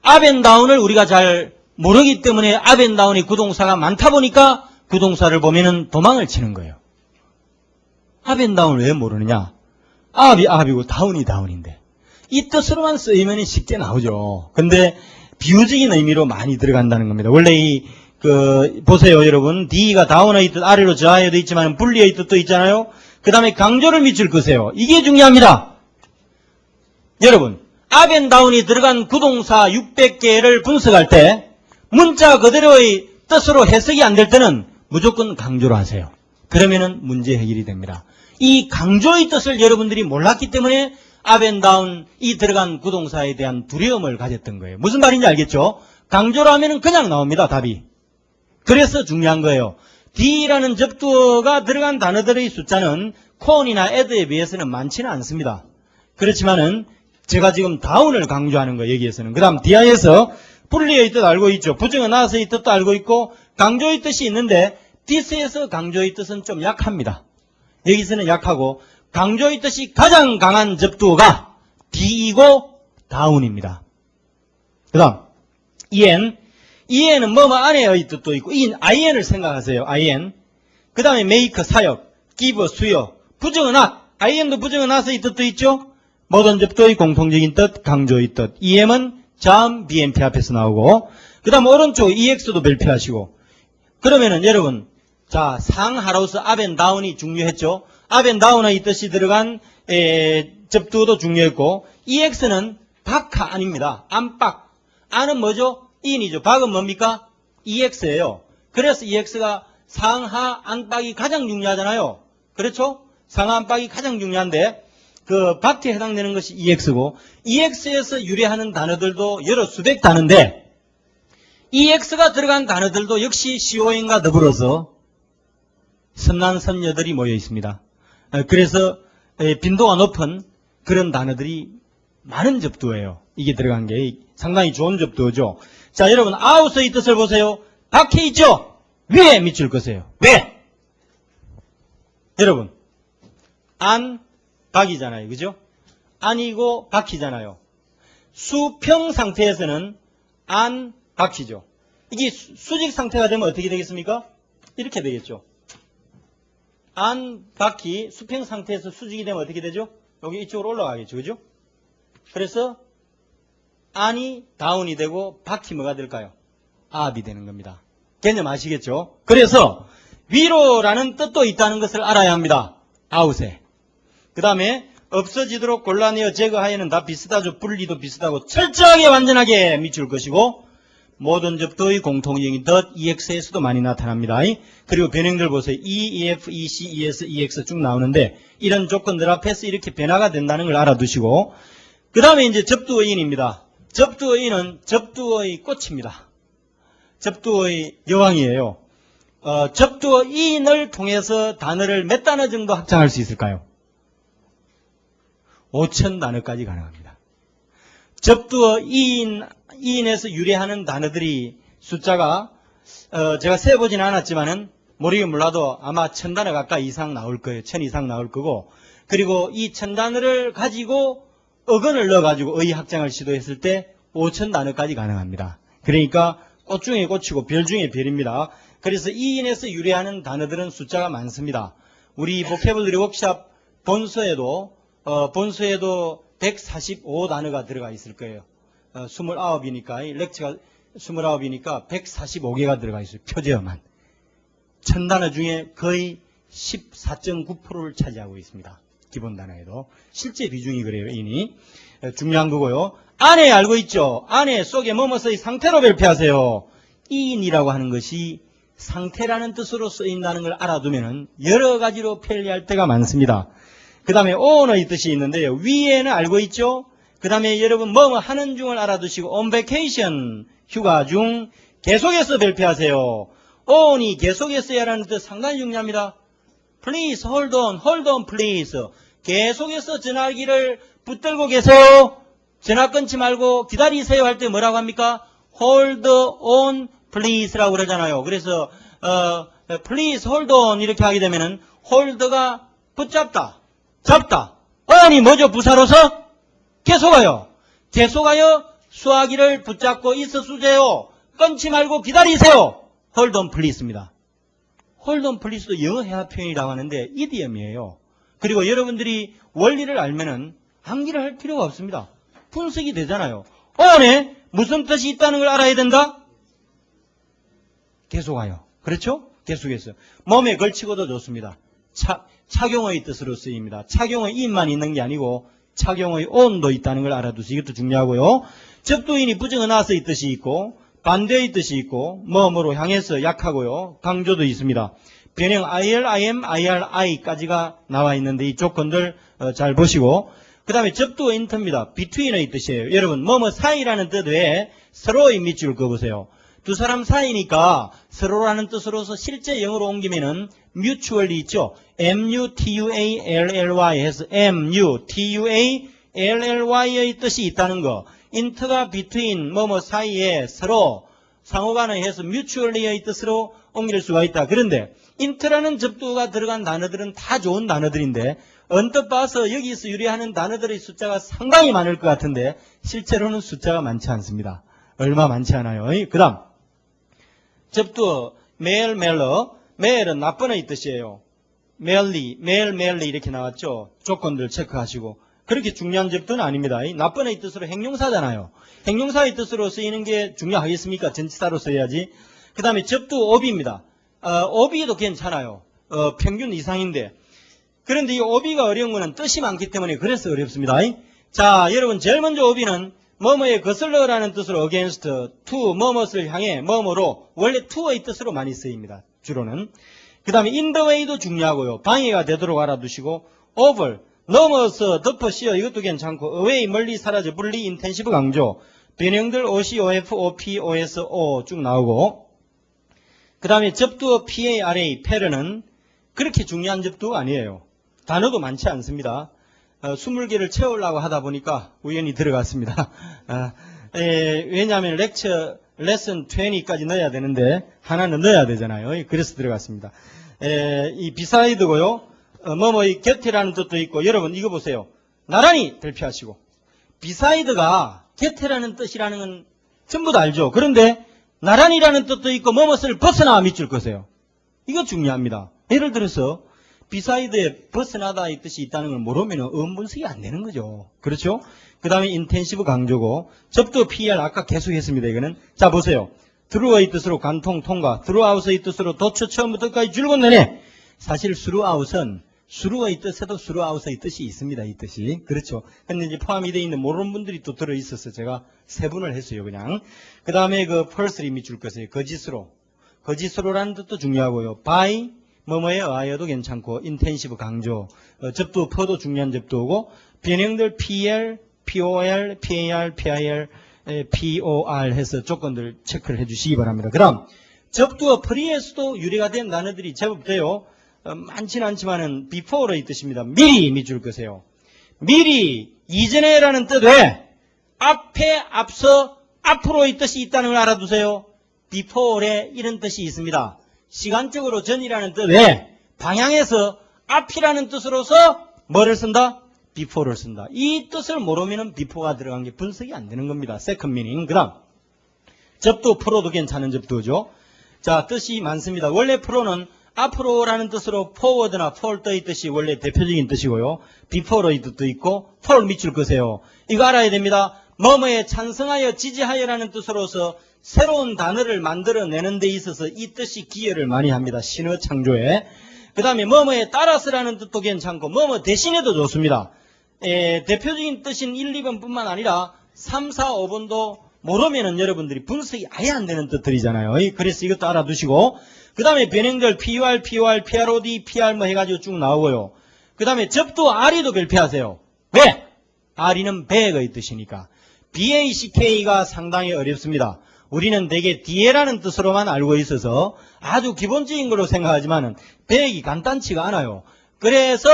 up and down을 우리가 잘 모르기 때문에 up and down이 구동사가 많다 보니까 구동사를 보면은 도망을 치는 거예요. up and down을 왜 모르느냐? up이 up이고 down이 down인데 이 뜻으로만 쓰이면 쉽게 나오죠. 근데 비유적인 의미로 많이 들어간다는 겁니다. 원래 보세요, 여러분. D가 down의 뜻, 아래로 저하에도 있지만 분리의 뜻도 있잖아요. 그 다음에 강조를 미칠 것이에요. 이게 중요합니다. 여러분, up and down이 들어간 구동사 600개를 분석할 때 문자 그대로의 뜻으로 해석이 안 될 때는 무조건 강조로 하세요. 그러면은 문제 해결이 됩니다. 이 강조의 뜻을 여러분들이 몰랐기 때문에 up and down이 들어간 구동사에 대한 두려움을 가졌던 거예요. 무슨 말인지 알겠죠? 강조로 하면은 그냥 나옵니다, 답이. 그래서 중요한 거예요. D라는 접두어가 들어간 단어들의 숫자는 con이나 add에 비해서는 많지는 않습니다. 그렇지만은 제가 지금 down을 강조하는 거예요, 여기에서는. 그 다음 DI에서 분리의 뜻 알고 있죠. 부정어 not의 뜻도 알고 있고 강조의 뜻이 있는데 this에서 강조의 뜻은 좀 약합니다. 여기서는 약하고 강조의 뜻이 가장 강한 접두어가 D이고 down입니다. 그 다음 EN은 뭐뭐 안에의 뜻도 있고 IN을 생각하세요. IN. 그 다음에 make 사역, give 수요, 부정어 not, IN도 부정어 not의 뜻도 있죠. 모든 접두의 공통적인 뜻, 강조의 뜻. EM은 점, BMP 앞에서 나오고 그 다음 오른쪽 EX도 별표하시고 그러면은 여러분 자 상하로서 up and down이 중요했죠. up and down의 뜻이 들어간 접두도 중요했고 EX는 박하 아닙니다. 안박. 안은 뭐죠? in이죠. 박은 뭡니까? EX예요. 그래서 EX가 상하 안팎이 가장 중요하잖아요. 그렇죠? 상하 안팎이 가장 중요한데 그 박트에 해당되는 것이 EX고 EX에서 유래하는 단어들도 여러 수백 단어인데 EX가 들어간 단어들도 역시 CON과 더불어서 선남선녀들이 모여 있습니다. 그래서 빈도가 높은 그런 단어들이 많은 접두예요. 이게 들어간 게 상당히 좋은 접두죠. 자, 여러분 아웃의 뜻을 보세요. 박혀 있죠? 왜 밑줄 거세요? 왜? 여러분 안 박이잖아요. 그죠? 안이고 박히잖아요. 수평 상태에서는 안 박히죠. 이게 수직 상태가 되면 어떻게 되겠습니까? 이렇게 되겠죠. 안 박히 수평 상태에서 수직이 되면 어떻게 되죠? 여기 이쪽으로 올라가겠죠. 그죠? 그래서 안이 다운이 되고 박히 뭐가 될까요? 업이 되는 겁니다. 개념 아시겠죠? 그래서 위로라는 뜻도 있다는 것을 알아야 합니다. 아웃에. 그 다음에 없어지도록 골라내어 제거하여는 다 비슷하죠. 분리도 비슷하고 철저하게 완전하게 미줄 것이고 모든 접두의 공통적인 덧 EX에서도 많이 나타납니다. 그리고 변형들 보세요. E, EF, EC, ES, EX 쭉 나오는데 이런 조건들 앞에서 이렇게 변화가 된다는 걸 알아두시고 그 다음에 이제 접두어인입니다. 접두어인은 접두어의 꽃입니다. 접두어의 여왕이에요. 접두어인을 통해서 단어를 몇 단어 정도 확장할 수 있을까요? 5,000단어까지 가능합니다. 접두어 이인에서 유래하는 단어들이 숫자가 제가 세보지는 않았지만은 모르긴 몰라도 아마 1,000단어 가까이 이상 나올 거예요. 1,000 이상 나올 거고 그리고 이 1,000단어를 가지고 어근을 넣어가지고 의 확장을 시도했을 때 5,000단어까지 가능합니다. 그러니까 꽃 중에 꽃이고 별 중에 별입니다. 그래서 이인에서 유래하는 단어들은 숫자가 많습니다. 우리 보캐블러리 워크샵 본서에도 145단어가 들어가 있을 거예요. 29이니까 렉처가 29이니까 145개가 들어가 있어요. 표제어만. 1,000단어 중에 거의 14.9%를 차지하고 있습니다. 기본 단어에도. 실제 비중이 그래요. 이니. 중요한 거고요. 안에 알고 있죠? 안에 속에 뭐뭐의 상태로 발표하세요. 이인이라고 하는 것이 상태라는 뜻으로 쓰인다는 걸 알아두면 여러 가지로 편리할 때가 많습니다. 그 다음에 on의 뜻이 있는데요. 위에는 알고 있죠? 그 다음에 여러분 뭐뭐 하는 중을 알아두시고 on vacation, 휴가 중, 계속해서 발표하세요. on이 계속해서야라는 뜻 상당히 중요합니다. Please hold on please. 계속해서 전화기를 붙들고 계세요. 전화 끊지 말고 기다리세요 할 때 뭐라고 합니까? hold on please라고 그러잖아요. 그래서 please hold on 이렇게 하게 되면은 hold가 붙잡다, 잡다. on이 뭐죠? 부사로서 계속하여. 계속하여 수화기를 붙잡고 있어 주세요. 끊지 말고 기다리세요. hold on please입니다. hold on please도 영어 회화 표현이라고 하는데 이디엄이에요. 그리고 여러분들이 원리를 알면은 암기를 할 필요가 없습니다. 분석이 되잖아요. on에 무슨 뜻이 있다는 걸 알아야 된다? 계속하여. 그렇죠? 계속해서. 몸에 걸치고도 좋습니다. 착용의 뜻으로 쓰입니다. 착용의 인만 있는 게 아니고 착용의 on도 있다는 걸 알아두세요. 이것도 중요하고요. 접두인이 부정은하서의 뜻이 있고 반대의 뜻이 있고 뭐뭐로 향해서 약하고요. 강조도 있습니다. 변형 IL, IM, IRI까지가 나와 있는데 이 조건들 잘 보시고 그 다음에 접두어 인터입니다. between의 뜻이에요. 여러분 뭐뭐 사이라는 뜻 외에 서로의 밑줄 그어보세요. 두 사람 사이니까 서로라는 뜻으로서 실제 영어로 옮기면은 mutually 있죠. mutually 해서 mutually의 뜻이 있다는 거. inter가 between 뭐뭐 사이에 서로 상호간에 해서 mutually의 뜻으로 옮길 수가 있다. 그런데 inter라는 접두가 들어간 단어들은 다 좋은 단어들인데 언뜻 봐서 여기서 유래하는 단어들의 숫자가 상당히 많을 것 같은데 실제로는 숫자가 많지 않습니다. 얼마 많지 않아요. 그 다음 접두어 매일 멜러 매일은 나쁜의 뜻이에요. 매일 이렇게 나왔죠. 조건들 체크하시고 그렇게 중요한 접두는 아닙니다. 나쁜의 뜻으로 행용사잖아요. 행용사의 뜻으로 쓰이는 게 중요하겠습니까? 전치사로 써야지. 그 다음에 접두 오비입니다. 오비도 괜찮아요. 평균 이상인데 그런데 이 오비가 어려운 거는 뜻이 많기 때문에 그래서 어렵습니다. 자, 여러분 제일 먼저 오비는 뭐뭐에 거슬러라는 뜻으로 against, to, 뭐뭇을 향해, 뭐뭐로 원래 to의 뜻으로 많이 쓰입니다. 주로는. 그 다음에 in the way도 중요하고요. 방해가 되도록 알아두시고 over, 넘어서, 덮어, 씌어 이것도 괜찮고 away, 멀리, 사라져, 분리, 인텐시브 강조, 변형들 OC, OF, OP, OS, O 쭉 나오고 그 다음에 접두어 PARA, 패러는 그렇게 중요한 접두어가 아니에요. 단어도 많지 않습니다. 20개를 채우려고 하다 보니까 우연히 들어갔습니다. 왜냐하면 레슨 20까지 넣어야 되는데 하나는 넣어야 되잖아요. 그래서 들어갔습니다. 이 비사이드고요. 뭐뭐의 곁에라는 뜻도 있고 여러분 이거 보세요. 나란히 발표하시고 비사이드가 곁에라는 뜻이라는 건 전부 다 알죠. 그런데 나란히라는 뜻도 있고 뭐뭇을 벗어나 밑줄 거세요. 이거 중요합니다. 예를 들어서 비사이드에 벗어나다 이 뜻이 있다는 걸 모르면 음분석이 안 되는 거죠. 그렇죠? 그 다음에 인텐시브 강조고 접두 PR 아까 계속 했습니다. 이거는 자 보세요. through의 뜻으로 관통 통과, throughout의 뜻으로 도처 처음부터까지 줄곧 내내. 사실 throughout은 through의 뜻에도 throughout의 뜻이 있습니다. 이 뜻이. 그렇죠. 근데 이제 포함이 되어 있는 모르는 분들이 또 들어있어서 제가 세분을 했어요. 그냥. 그 다음에 그 falsely 밑줄 것을 거짓으로. 거짓으로라는 뜻도 중요하고요. by 뭐뭐에 의하여도 괜찮고 인텐시브 강조. 접두 퍼도 중요한 접두고 변형들 PL, POL, PAR, PIR, POR 해서 조건들 체크를 해주시기 바랍니다. 그 다음 접두어 프리에서도 유래가 된 단어들이 제법 돼요. 많지는 않지만은 before의 뜻입니다. 미리 밑줄 거세요. 미리 이전에라는 뜻 외에 앞에 앞서 앞으로의 뜻이 있다는 걸 알아두세요. before에 이런 뜻이 있습니다. 시간적으로 전이라는 뜻 외에 방향에서 앞이라는 뜻으로서 뭐를 쓴다? before를 쓴다. 이 뜻을 모르면 before가 들어간 게 분석이 안 되는 겁니다. second meaning. 그 다음 접두 프로도 괜찮은 접두죠. 자 뜻이 많습니다. 원래 프로는 앞으로라는 뜻으로 forward나 forward의 뜻이 원래 대표적인 뜻이고요. before의 뜻도 있고 for 밑줄 거세요. 이거 알아야 됩니다. 뭐뭐에 찬성하여 지지하여라는 뜻으로서 새로운 단어를 만들어내는 데 있어서 이 뜻이 기여를 많이 합니다. 신어 창조에. 그 다음에 뭐뭐에 따라서라는 뜻도 괜찮고 뭐뭐 대신에도 좋습니다. 대표적인 뜻인 1, 2번 뿐만 아니라 3, 4, 5번도 모르면은 여러분들이 분석이 아예 안 되는 뜻들이잖아요. 그래서 이것도 알아두시고 그 다음에 변형들 PUR, POR, PROD, PR 뭐 해가지고 쭉 나오고요. 그 다음에 접두 RE도 발표하세요. 왜? RE는 백의 뜻이니까. BACK가 상당히 어렵습니다. 우리는 대개 DA라는 뜻으로만 알고 있어서 아주 기본적인 걸로 생각하지만 백이 간단치가 않아요. 그래서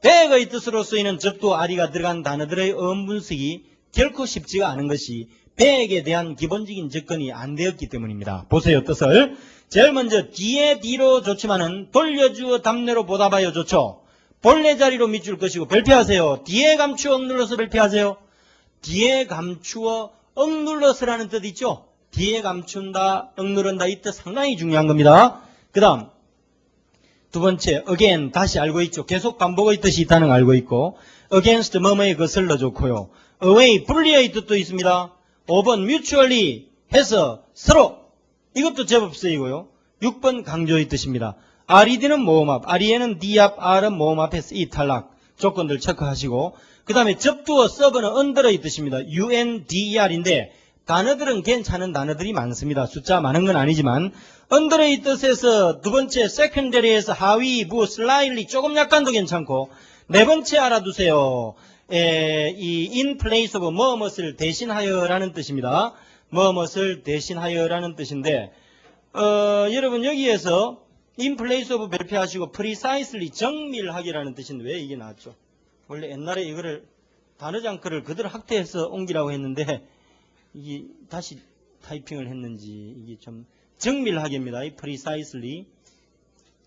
백의 뜻으로 쓰이는 접두 RE가 들어간 단어들의 어원분석이 결코 쉽지가 않은 것이 백에 대한 기본적인 접근이 안 되었기 때문입니다. 보세요 뜻을. 제일 먼저 뒤에 뒤로 좋지만은 돌려주어 답례로 보답하여 좋죠. 본래 자리로 밑줄 것이고 발표하세요. 뒤에 감추어 억눌러서 발표하세요. 뒤에 감추어 억눌러서라는 뜻 있죠. 뒤에 감춘다, 억누른다 이 뜻 상당히 중요한 겁니다. 그 다음 두 번째 again 다시 알고 있죠. 계속 반복의 뜻이 있다는 걸 알고 있고 against 뭐뭐에 거슬러 좋고요. away 분리의 뜻도 있습니다. 5번 mutually 해서 서로 이것도 제법 쓰이고요. 6번 강조의 뜻입니다. RED는 모음합, REN은 D합, R은 모음합해서 이 탈락 조건들 체크하시고 그 다음에 접두어 서브는 under의 뜻입니다. UNDER인데 단어들은 괜찮은 단어들이 많습니다. 숫자 많은 건 아니지만 under의 뜻에서 두 번째 secondary에서 하위, 부, slightly 조금 약간도 괜찮고 네 번째 알아두세요. 이 in place of 뭐뭇을 대신하여라는 뜻입니다. 뭐뭇을 대신하여라는 뜻인데 여러분 여기에서 in place of 발표하시고 precisely 정밀하게라는 뜻인데 왜 이게 나왔죠? 원래 옛날에 이거를 단어장크를 그대로 학대해서 옮기라고 했는데 이게 다시 타이핑을 했는지 이게 좀 정밀하게입니다. 이 precisely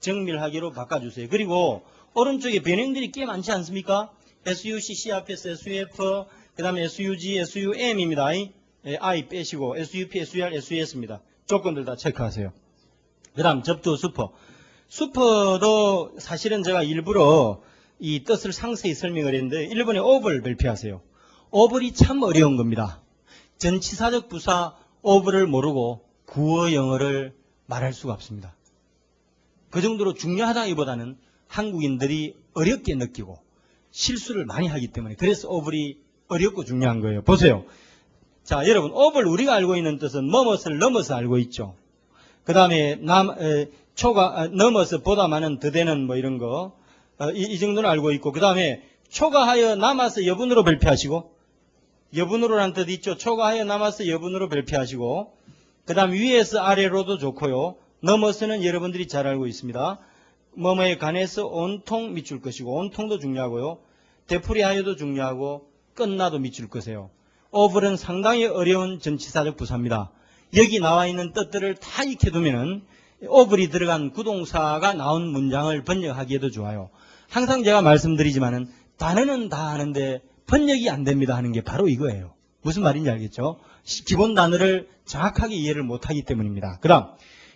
정밀하게로 바꿔주세요. 그리고 오른쪽에 변형들이 꽤 많지 않습니까? SUC, C 앞에서 SUF, 그 다음에 SUG, SUM입니다. I 빼시고 SUP, SUR, SUS입니다. 조건들 다 체크하세요. 그 다음 접두 슈퍼. 슈퍼도 사실은 제가 일부러 이 뜻을 상세히 설명을 했는데 1번에 over를 발표하세요. over이 참 어려운 겁니다. 전치사적 부사 over를 모르고 구어 영어를 말할 수가 없습니다. 그 정도로 중요하다기보다는 한국인들이 어렵게 느끼고 실수를 많이 하기 때문에 그래서 over이 어렵고 중요한 거예요. 보세요. 자, 여러분 over 우리가 알고 있는 뜻은 뭐뭇을 넘어서 알고 있죠. 그 다음에 초가 넘어서 보다 많은 더 되는 뭐 이런 거 이 정도는 알고 있고 그 다음에 초과하여 남아서 여분으로 발표하시고 여분으로라는 뜻 있죠. 초과하여 남아서 여분으로 발표하시고 그 다음 위에서 아래로도 좋고요. 넘어서는 여러분들이 잘 알고 있습니다. 뭐뭐에 관해서 온통 밑줄 것이고 온통도 중요하고요. 되풀이하여도 중요하고 끝나도 밑줄 것이에요. over는 상당히 어려운 전치사적 부사입니다. 여기 나와 있는 뜻들을 다 익혀두면은 over이 들어간 구동사가 나온 문장을 번역하기에도 좋아요. 항상 제가 말씀드리지만은 단어는 다 아는데 번역이 안 됩니다 하는 게 바로 이거예요. 무슨 말인지 알겠죠? 기본 단어를 정확하게 이해를 못하기 때문입니다. 그 다음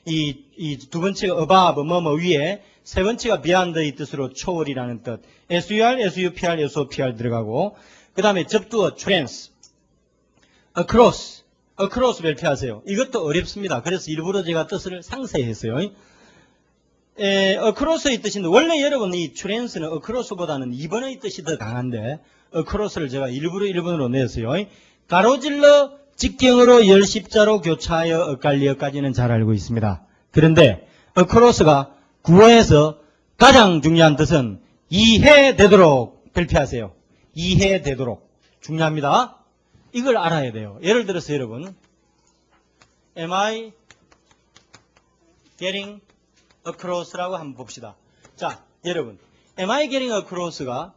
이 두 번째가 above 뭐뭐 위에 세 번째가 beyond의 뜻으로 초월이라는 뜻 sur, supr, sopr 들어가고 그 다음에 접두어 trans across 발표하세요. 이것도 어렵습니다. 그래서 일부러 제가 뜻을 상세히 했어요. across의 뜻인데 원래 여러분 이 trans는 across보다는 2번의 뜻이 더 강한데 across를 제가 일본어로 냈어요. 가로질러 직경으로 열십자로 교차하여 엇갈리어까지는 잘 알고 있습니다. 그런데 across가 구어에서 가장 중요한 뜻은 이해되도록 발표하세요. 이해되도록 중요합니다. 이걸 알아야 돼요. 예를 들어서 여러분 Am I getting across라고 한번 봅시다. 자, 여러분 Am I getting across가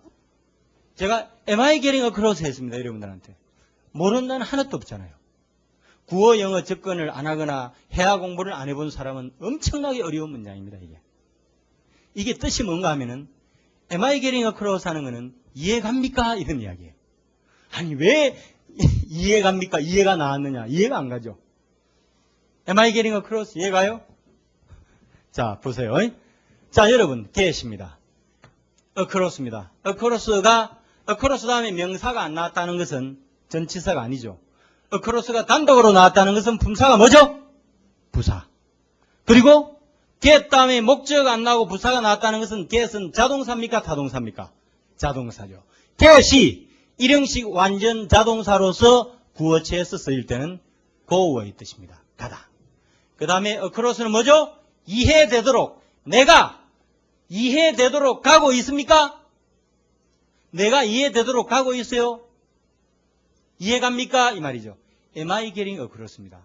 제가 Am I getting across 했습니다. 여러분들한테. 모른다는 하나도 없잖아요. 구어 영어 접근을 안 하거나 회화 공부를 안 해본 사람은 엄청나게 어려운 문장입니다. 이게 뜻이 뭔가 하면은 Am I getting across 하는 거는 이해갑니까? 이런 이야기예요. 아니 왜 이해갑니까? 이해가 나왔느냐? 이해가 안 가죠. Am I getting across? 이해가요? 자 보세요. 자 여러분 get입니다. across입니다. across 다음에 명사가 안 나왔다는 것은 전치사가 아니죠. across가 단독으로 나왔다는 것은 품사가 뭐죠? 부사. 그리고 get 다음에 목적 안 나오고 부사가 나왔다는 것은 get은 자동사입니까? 타동사입니까? 자동사죠. get이 일형식 완전 자동사로서 구어체에서 쓰일 때는 go의 뜻입니다. 가다. 그 다음에 across는 뭐죠? 이해되도록. 내가 이해되도록 가고 있습니까? 내가 이해되도록 가고 있어요? 이해갑니까? 이 말이죠. Am I getting across입니다.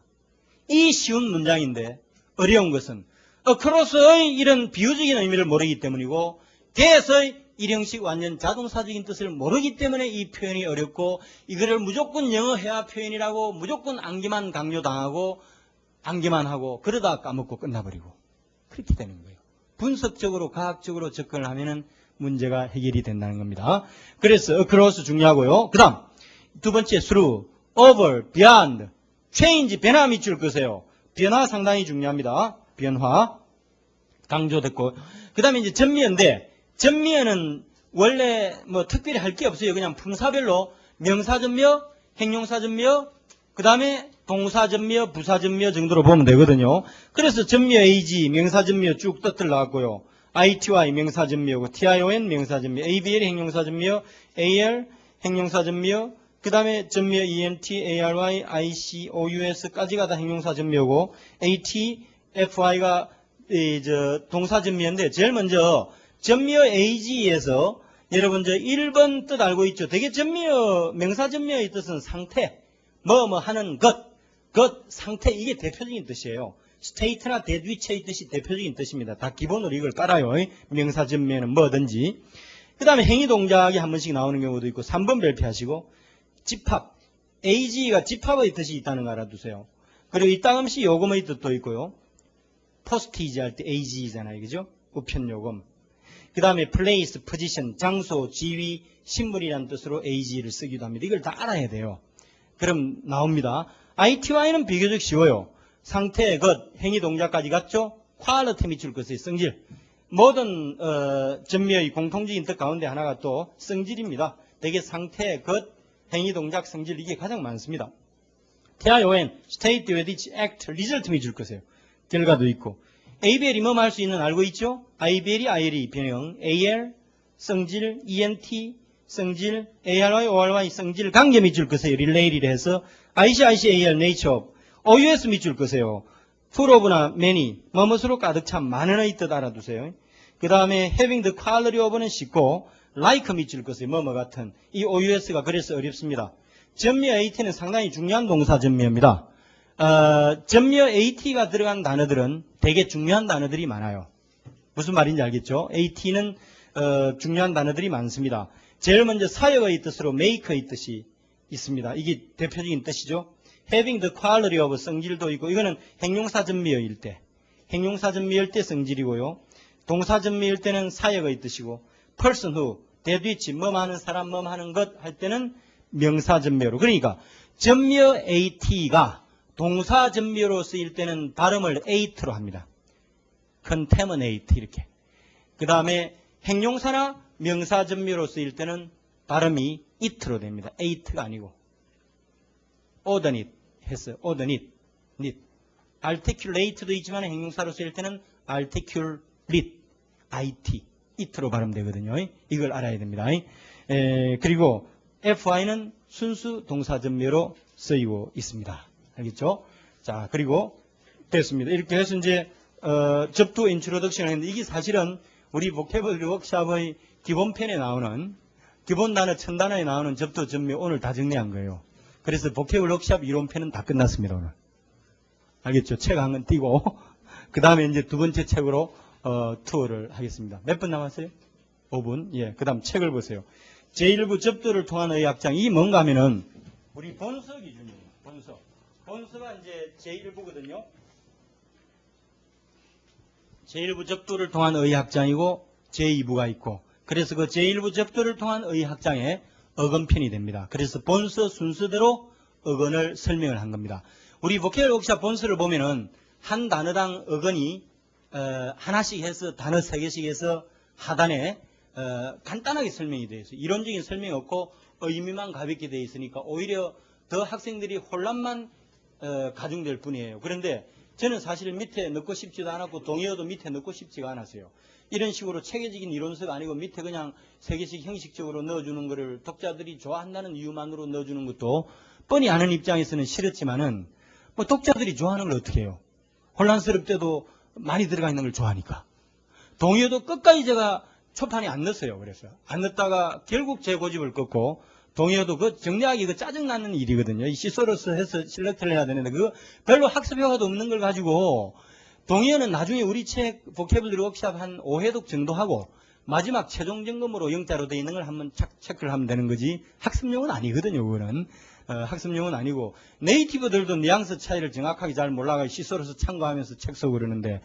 이 쉬운 문장인데 어려운 것은 across의 이런 비유적인 의미를 모르기 때문이고 get의 일형식 완전 자동사적인 뜻을 모르기 때문에 이 표현이 어렵고 이거를 무조건 영어 회화 표현이라고 무조건 암기만 강요당하고 암기만 하고 그러다 까먹고 끝나버리고 그렇게 되는 거예요. 분석적으로 과학적으로 접근을 하면은 문제가 해결이 된다는 겁니다. 그래서 across 중요하고요. 그 다음 두 번째 through, over, beyond, change, 변화 밑줄 그세요. 변화 상당히 중요합니다. 변화 강조됐고 그 다음에 이제 전미어인데 전미어는 원래 뭐 특별히 할 게 없어요. 그냥 품사별로 명사전미어, 행용사전미어, 그 다음에 동사전미어, 부사전미어 정도로 보면 되거든요. 그래서 전미어 AG, 명사전미어 쭉 뜻들 나왔고요. ITY 명사전미어고 TION 명사전미어, ABL 행용사전미어, AL 행용사전미어, 그 다음에 전미어 ENT, ARY, IC, OUS까지가 다 행용사전미어고 AT, FY가 동사전미어인데 제일 먼저 전미어 AG에서 여러분 저 1번 뜻 알고 있죠? 되게 전미어, 명사전미어의 뜻은 상태, 뭐 하는 것, 상태 이게 대표적인 뜻이에요. state나 that which의 뜻이 대표적인 뜻입니다. 다 기본으로 이걸 깔아요. 명사전미어는 뭐든지. 그 다음에 행위동작이 한 번씩 나오는 경우도 있고 3번 발표하시고 집합, AG가 집합의 뜻이 있다는 거 알아두세요. 그리고 이따금씩 요금의 뜻도 있고요. 포스티지 할 때 AG잖아요. 그죠? 우편요금. 그 다음에 place, position, 장소, 지위, 식물이라는 뜻으로 AG를 쓰기도 합니다. 이걸 다 알아야 돼요. 그럼 나옵니다. ITY는 비교적 쉬워요. 상태, 것, 행위, 동작까지 갔죠? 퀄리티 밑줄 것의 성질. 모든 전미의 공통적인 뜻 가운데 하나가 또 성질입니다. 되게 상태, 것, 행위, 동작, 성질 이게 가장 많습니다. TION, state, deed, act, result 밑줄 것이에요. 결과도 있고. ABL이 뭐 할 수 있는 알고 있죠? IBL이 IL이 변형, AL, 성질, ENT, 성질, ARY, ORY, 성질, 관계 밑줄 것이에요. related 해서 IC, ICAL, nature, OUS 밑줄 것이에요. full of나 many, 뭐뭇으로 가득 찬 많은의 뜻 알아두세요. 그 다음에 having the quality of는 쉽고 like 밑줄 것이 뭐뭐 같은 이 OUS가 그래서 어렵습니다. 전미어 AT는 상당히 중요한 동사 전미어입니다. 전미어 AT가 들어간 단어들은 되게 중요한 단어들이 많아요. 무슨 말인지 알겠죠? AT는 중요한 단어들이 많습니다. 제일 먼저 사역의 뜻으로 make의 뜻이 있습니다. 이게 대표적인 뜻이죠. having the quality of 성질도 있고 이거는 행용사 전미어일 때 행용사 전미어일 때 성질이고요. 동사 전미어일 때는 사역의 뜻이고 person who, that which, 뭐 하는 사람, 뭐 하는 것 할 때는 명사 전미어로. 그러니까 전미어 AT가 동사 전미어로 쓰일 때는 발음을 AT로 합니다. contaminate 이렇게. 그 다음에 행용사나 명사 전미어로 쓰일 때는 발음이 it로 됩니다. AT가 아니고. ordinate 했어요. ordinate. articulate도 있지만 행용사로 쓰일 때는 articulate. IT. it로 발음되거든요. 이걸 알아야 됩니다. 그리고 FI는 순수 동사 전미어로 쓰이고 있습니다. 알겠죠? 자, 그리고 됐습니다. 이렇게 해서 이제 접두 인트로덕션을 했는데 이게 사실은 우리 보캐블러리 워크샵의 기본편에 나오는 기본 단어 1000단어에 나오는 접두 전미어 오늘 다 정리한 거예요. 그래서 보캐블러리 워크샵 이론편은 다 끝났습니다. 오늘. 알겠죠? 책 한 권 띄고 그 다음에 이제 두 번째 책으로 투어를 하겠습니다. 몇 분 남았어요? 5분. 예. 그 다음 책을 보세요. 제1부 접두를 통한 의학장. 이게 뭔가 하면은 우리 본서 기준이에요. 본서. 본서가 이제 제1부거든요. 제1부 접두를 통한 의학장이고 제2부가 있고 그래서 그 제1부 접두를 통한 의학장에 어건편이 됩니다. 그래서 본서 순서대로 어건을 설명을 한 겁니다. 우리 보케블러리 워크샵 본서를 보면은 한 단어당 어건이 하나씩 해서 단어 3개씩 해서 하단에 간단하게 설명이 되어 있어요. 이론적인 설명이 없고 의미만 가볍게 되어 있으니까 오히려 더 학생들이 혼란만 가중될 뿐이에요. 그런데 저는 사실 밑에 넣고 싶지도 않았고 동의어도 밑에 넣고 싶지가 않았어요. 이런 식으로 체계적인 이론서가 아니고 밑에 그냥 3개씩 형식적으로 넣어주는 것을 독자들이 좋아한다는 이유만으로 넣어주는 것도 뻔히 아는 입장에서는 싫었지만은 뭐 독자들이 좋아하는 걸 어떻게 해요? 혼란스럽대도 많이 들어가 있는 걸 좋아하니까. 동의어도 끝까지 제가 초판에 안 넣었어요. 그래서 안 넣었다가 결국 제 고집을 꺾고 동의어도 그 정리하기 그 짜증나는 일이거든요. 이 시소로서 해서 실렉트를 해야 되는데 그거 별로 학습 효과도 없는 걸 가지고 동의어는 나중에 우리 책 보캐블러리 워크샵 한 5회독 정도 하고 마지막 최종 점검으로 영자로 되어 있는 걸 한번 체크를 하면 되는 거지 학습용은 아니거든요. 그거는 학습용은 아니고 네이티브들도 뉘앙스 차이를 정확하게 잘 몰라가 시소로서 참고하면서 책 쓰고 그러는데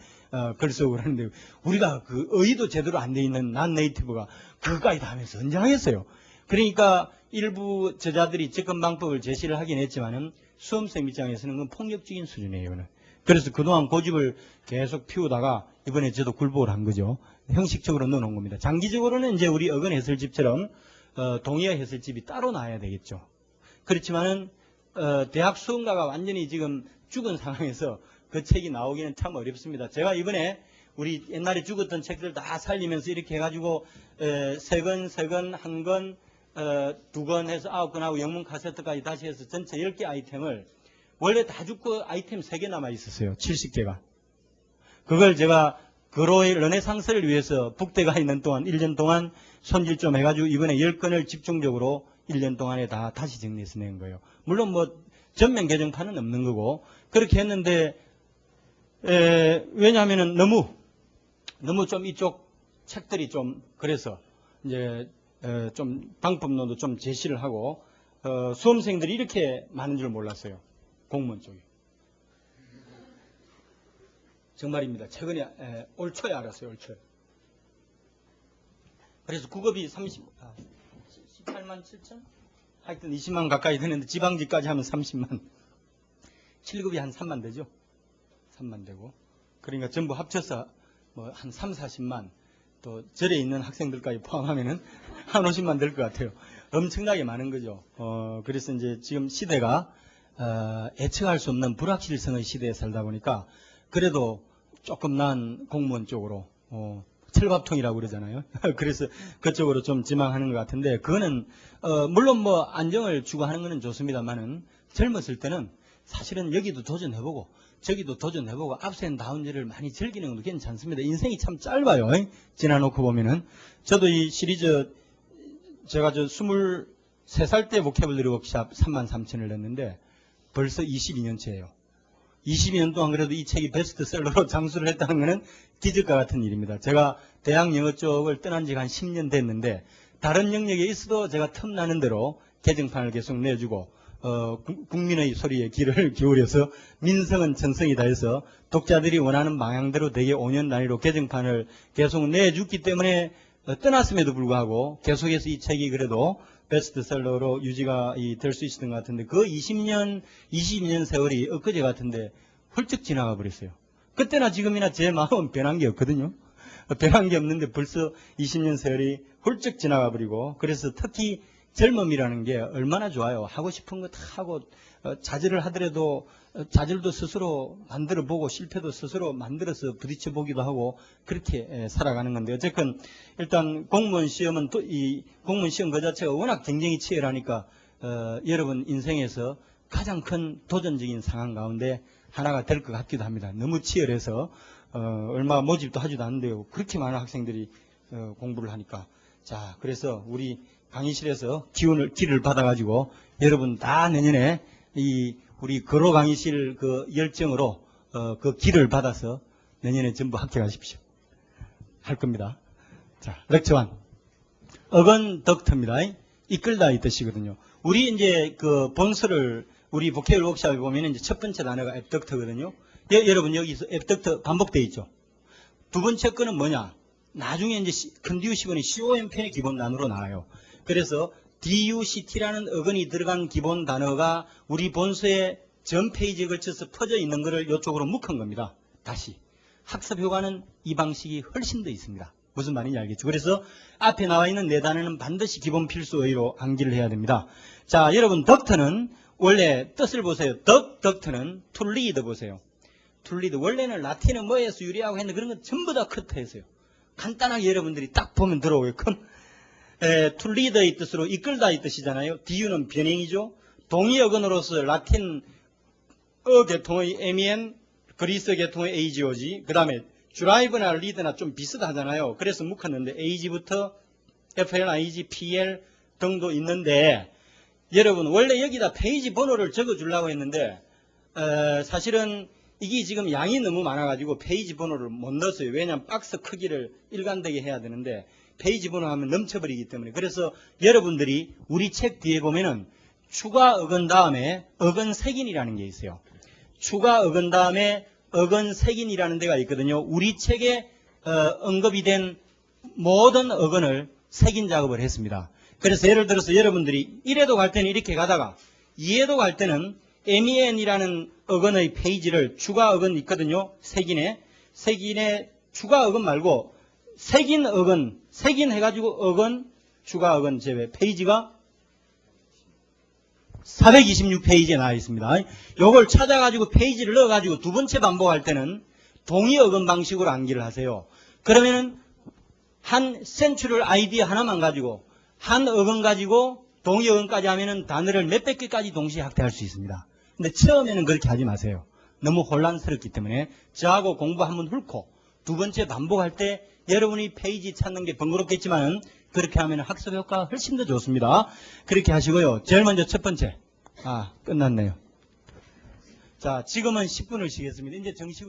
글 쓰고 그러는데 우리가 그 의의도 제대로 안 돼 있는 난 네이티브가 그거까지 다 하면서 언제 하겠어요. 그러니까 일부 저자들이 접근 방법을 제시를 하긴 했지만은 수험생 입장에서는 그건 폭력적인 수준이에요. 이거는. 그래서 그동안 고집을 계속 피우다가 이번에 저도 굴복을 한 거죠. 형식적으로 넣어놓은 겁니다. 장기적으로는 이제 우리 어근 해설집처럼 동의어 해설집이 따로 나와야 되겠죠. 그렇지만은 대학 수험가가 완전히 지금 죽은 상황에서 그 책이 나오기는 참 어렵습니다. 제가 이번에 우리 옛날에 죽었던 책들 다 살리면서 이렇게 해가지고 3권, 1권, 2권 해서 9권하고 영문 카세트까지 다시 해서 전체 10개 아이템을 원래 다 죽고 아이템 3개 남아 있었어요. 70개가. 그걸 제가 그로의 르네상스를 위해서 북대가 있는 동안 1년 동안 손질 좀 해가지고 이번에 10권을 집중적으로 1년 동안에 다 다시 정리해서 낸 거예요. 물론 뭐 전면 개정판은 없는 거고 그렇게 했는데 왜냐하면은 너무 좀 이쪽 책들이 좀 그래서 이제 좀 방법론도 좀 제시를 하고 수험생들이 이렇게 많은 줄 몰랐어요. 공무원 쪽에. 정말입니다. 최근에 올 초에 알았어요. 올 초에. 그래서 국업이 18만 7천? 하여튼 20만 가까이 되는데 지방직까지 하면 30만. 7급이 한 3만 되죠. 3만 되고. 그러니까 전부 합쳐서 뭐 한 3, 40만 또 절에 있는 학생들까지 포함하면은 한 50만 될 것 같아요. 엄청나게 많은 거죠. 그래서 이제 지금 시대가 예측할 수 없는 불확실성의 시대에 살다 보니까 그래도 조금 난 공무원 쪽으로 철밥통이라고 그러잖아요. 그래서 그쪽으로 좀 지망하는 것 같은데 그거는 물론 뭐 안정을 추구하는 거는 좋습니다만은 젊었을 때는 사실은 여기도 도전해보고 저기도 도전해보고 앞선 다운제를 많이 즐기는 것도 괜찮습니다. 인생이 참 짧아요. 지나놓고 보면은. 저도 이 시리즈 제가 23살 때 보캐블러리 워크샵 33,000을 냈는데 벌써 22년째예요. 22년 동안 그래도 이 책이 베스트셀러로 장수를 했다는 것은 기적과 같은 일입니다. 제가 대학 영어 쪽을 떠난 지가 한 10년 됐는데 다른 영역에 있어도 제가 틈나는 대로 개정판을 계속 내주고 국민의 소리에 귀를 기울여서 민성은 천성이다 해서 독자들이 원하는 방향대로 대개 5년 단위로 개정판을 계속 내줬기 때문에 떠났음에도 불구하고 계속해서 이 책이 그래도 베스트셀러로 유지가 될 수 있었던 것 같은데 그 22년 세월이 엊그제 같은데 훌쩍 지나가 버렸어요. 그때나 지금이나 제 마음은 변한 게 없거든요. 변한 게 없는데 벌써 20년 세월이 훌쩍 지나가 버리고 그래서 특히 젊음이라는 게 얼마나 좋아요. 하고 싶은 거 다 하고 자질을 하더라도 자질도 스스로 만들어 보고 실패도 스스로 만들어서 부딪혀 보기도 하고 그렇게 살아가는 건데 어쨌건 일단 공무원 시험은 또 이 공무원 시험 그 자체가 워낙 경쟁이 치열하니까 여러분 인생에서 가장 큰 도전적인 상황 가운데 하나가 될 것 같기도 합니다. 너무 치열해서 얼마 모집도 하지도 않는데요. 그렇게 많은 학생들이 공부를 하니까 자 그래서 우리 강의실에서 기를 받아가지고 여러분 다 내년에 우리 거로 강의실 그 열정으로 그 기를 받아서 내년에 전부 합격하십시오. 할 겁니다. 자, 렉처 1. 어건덕트입니다. 이끌다 이 뜻이거든요. 우리 이제 그 본서를 우리 보케블러리 워크샵에 보면 이제 첫 번째 단어가 앱덕트거든요. 여러분 여기서 앱덕트 반복되어 있죠. 두 번째 거는 뭐냐? 나중에 이제 컨듀시브는 COMP의 기본 단어로 나와요. 그래서 DUCT라는 어근이 들어간 기본 단어가 우리 본서의 전 페이지에 걸쳐서 퍼져 있는 것을 이쪽으로 묶은 겁니다. 다시. 학습 효과는 이 방식이 훨씬 더 있습니다. 무슨 말인지 알겠죠? 그래서 앞에 나와 있는 네 단어는 반드시 기본 필수 어휘로 암기를 해야 됩니다. 자, 여러분 덕트는 원래 뜻을 보세요. 덕트는 to lead 보세요. to lead. 원래는 라틴은 뭐에서 유래하고 했는데 그런 건 전부 다 커트해서요. 간단하게 여러분들이 딱 보면 들어오게요. to lead의 뜻으로 이끌다의 뜻이잖아요. DU는 변형이죠. 동의 어근으로서 라틴 계통의 MEN, 그리스 계통의 AGOG, 그 다음에 drive나 lead나 좀 비슷하잖아요. 그래서 묶었는데 AG부터 FLIG, PL 등도 있는데 여러분 원래 여기다 페이지 번호를 적어주려고 했는데 사실은 이게 지금 양이 너무 많아가지고 페이지 번호를 못 넣었어요. 왜냐하면 박스 크기를 일관되게 해야 되는데 페이지 번호 하면 넘쳐버리기 때문에 그래서 여러분들이 우리 책 뒤에 보면은 추가 어근 다음에 어근 색인이라는 게 있어요. 추가 어근 다음에 어근 색인이라는 데가 있거든요. 우리 책에 언급이 된 모든 어근을 색인 작업을 했습니다. 그래서 예를 들어서 여러분들이 1에도 갈 때는 이렇게 가다가 2에도 갈 때는 MEN이라는 어근의 페이지를 추가 어근 있거든요. 색인에 추가 어근 말고 색인 어근 색인 해가지고 어근 추가 어근 제외 페이지가 426페이지에 나와 있습니다. 요걸 찾아가지고 페이지를 넣어가지고 두 번째 반복할 때는 동의 어근 방식으로 암기를 하세요. 그러면은 한 센츄럴 아이디어 하나만 가지고 한 어근 가지고 동의 어근까지 하면은 단어를 몇백 개까지 동시에 학대할 수 있습니다. 근데 처음에는 그렇게 하지 마세요. 너무 혼란스럽기 때문에 저하고 공부 한번 훑고 두 번째 반복할 때 여러분이 페이지 찾는 게 번거롭겠지만 그렇게 하면 학습 효과가 훨씬 더 좋습니다. 그렇게 하시고요. 제일 먼저 첫 번째. 끝났네요. 자, 지금은 10분을 쉬겠습니다. 이제 정식으로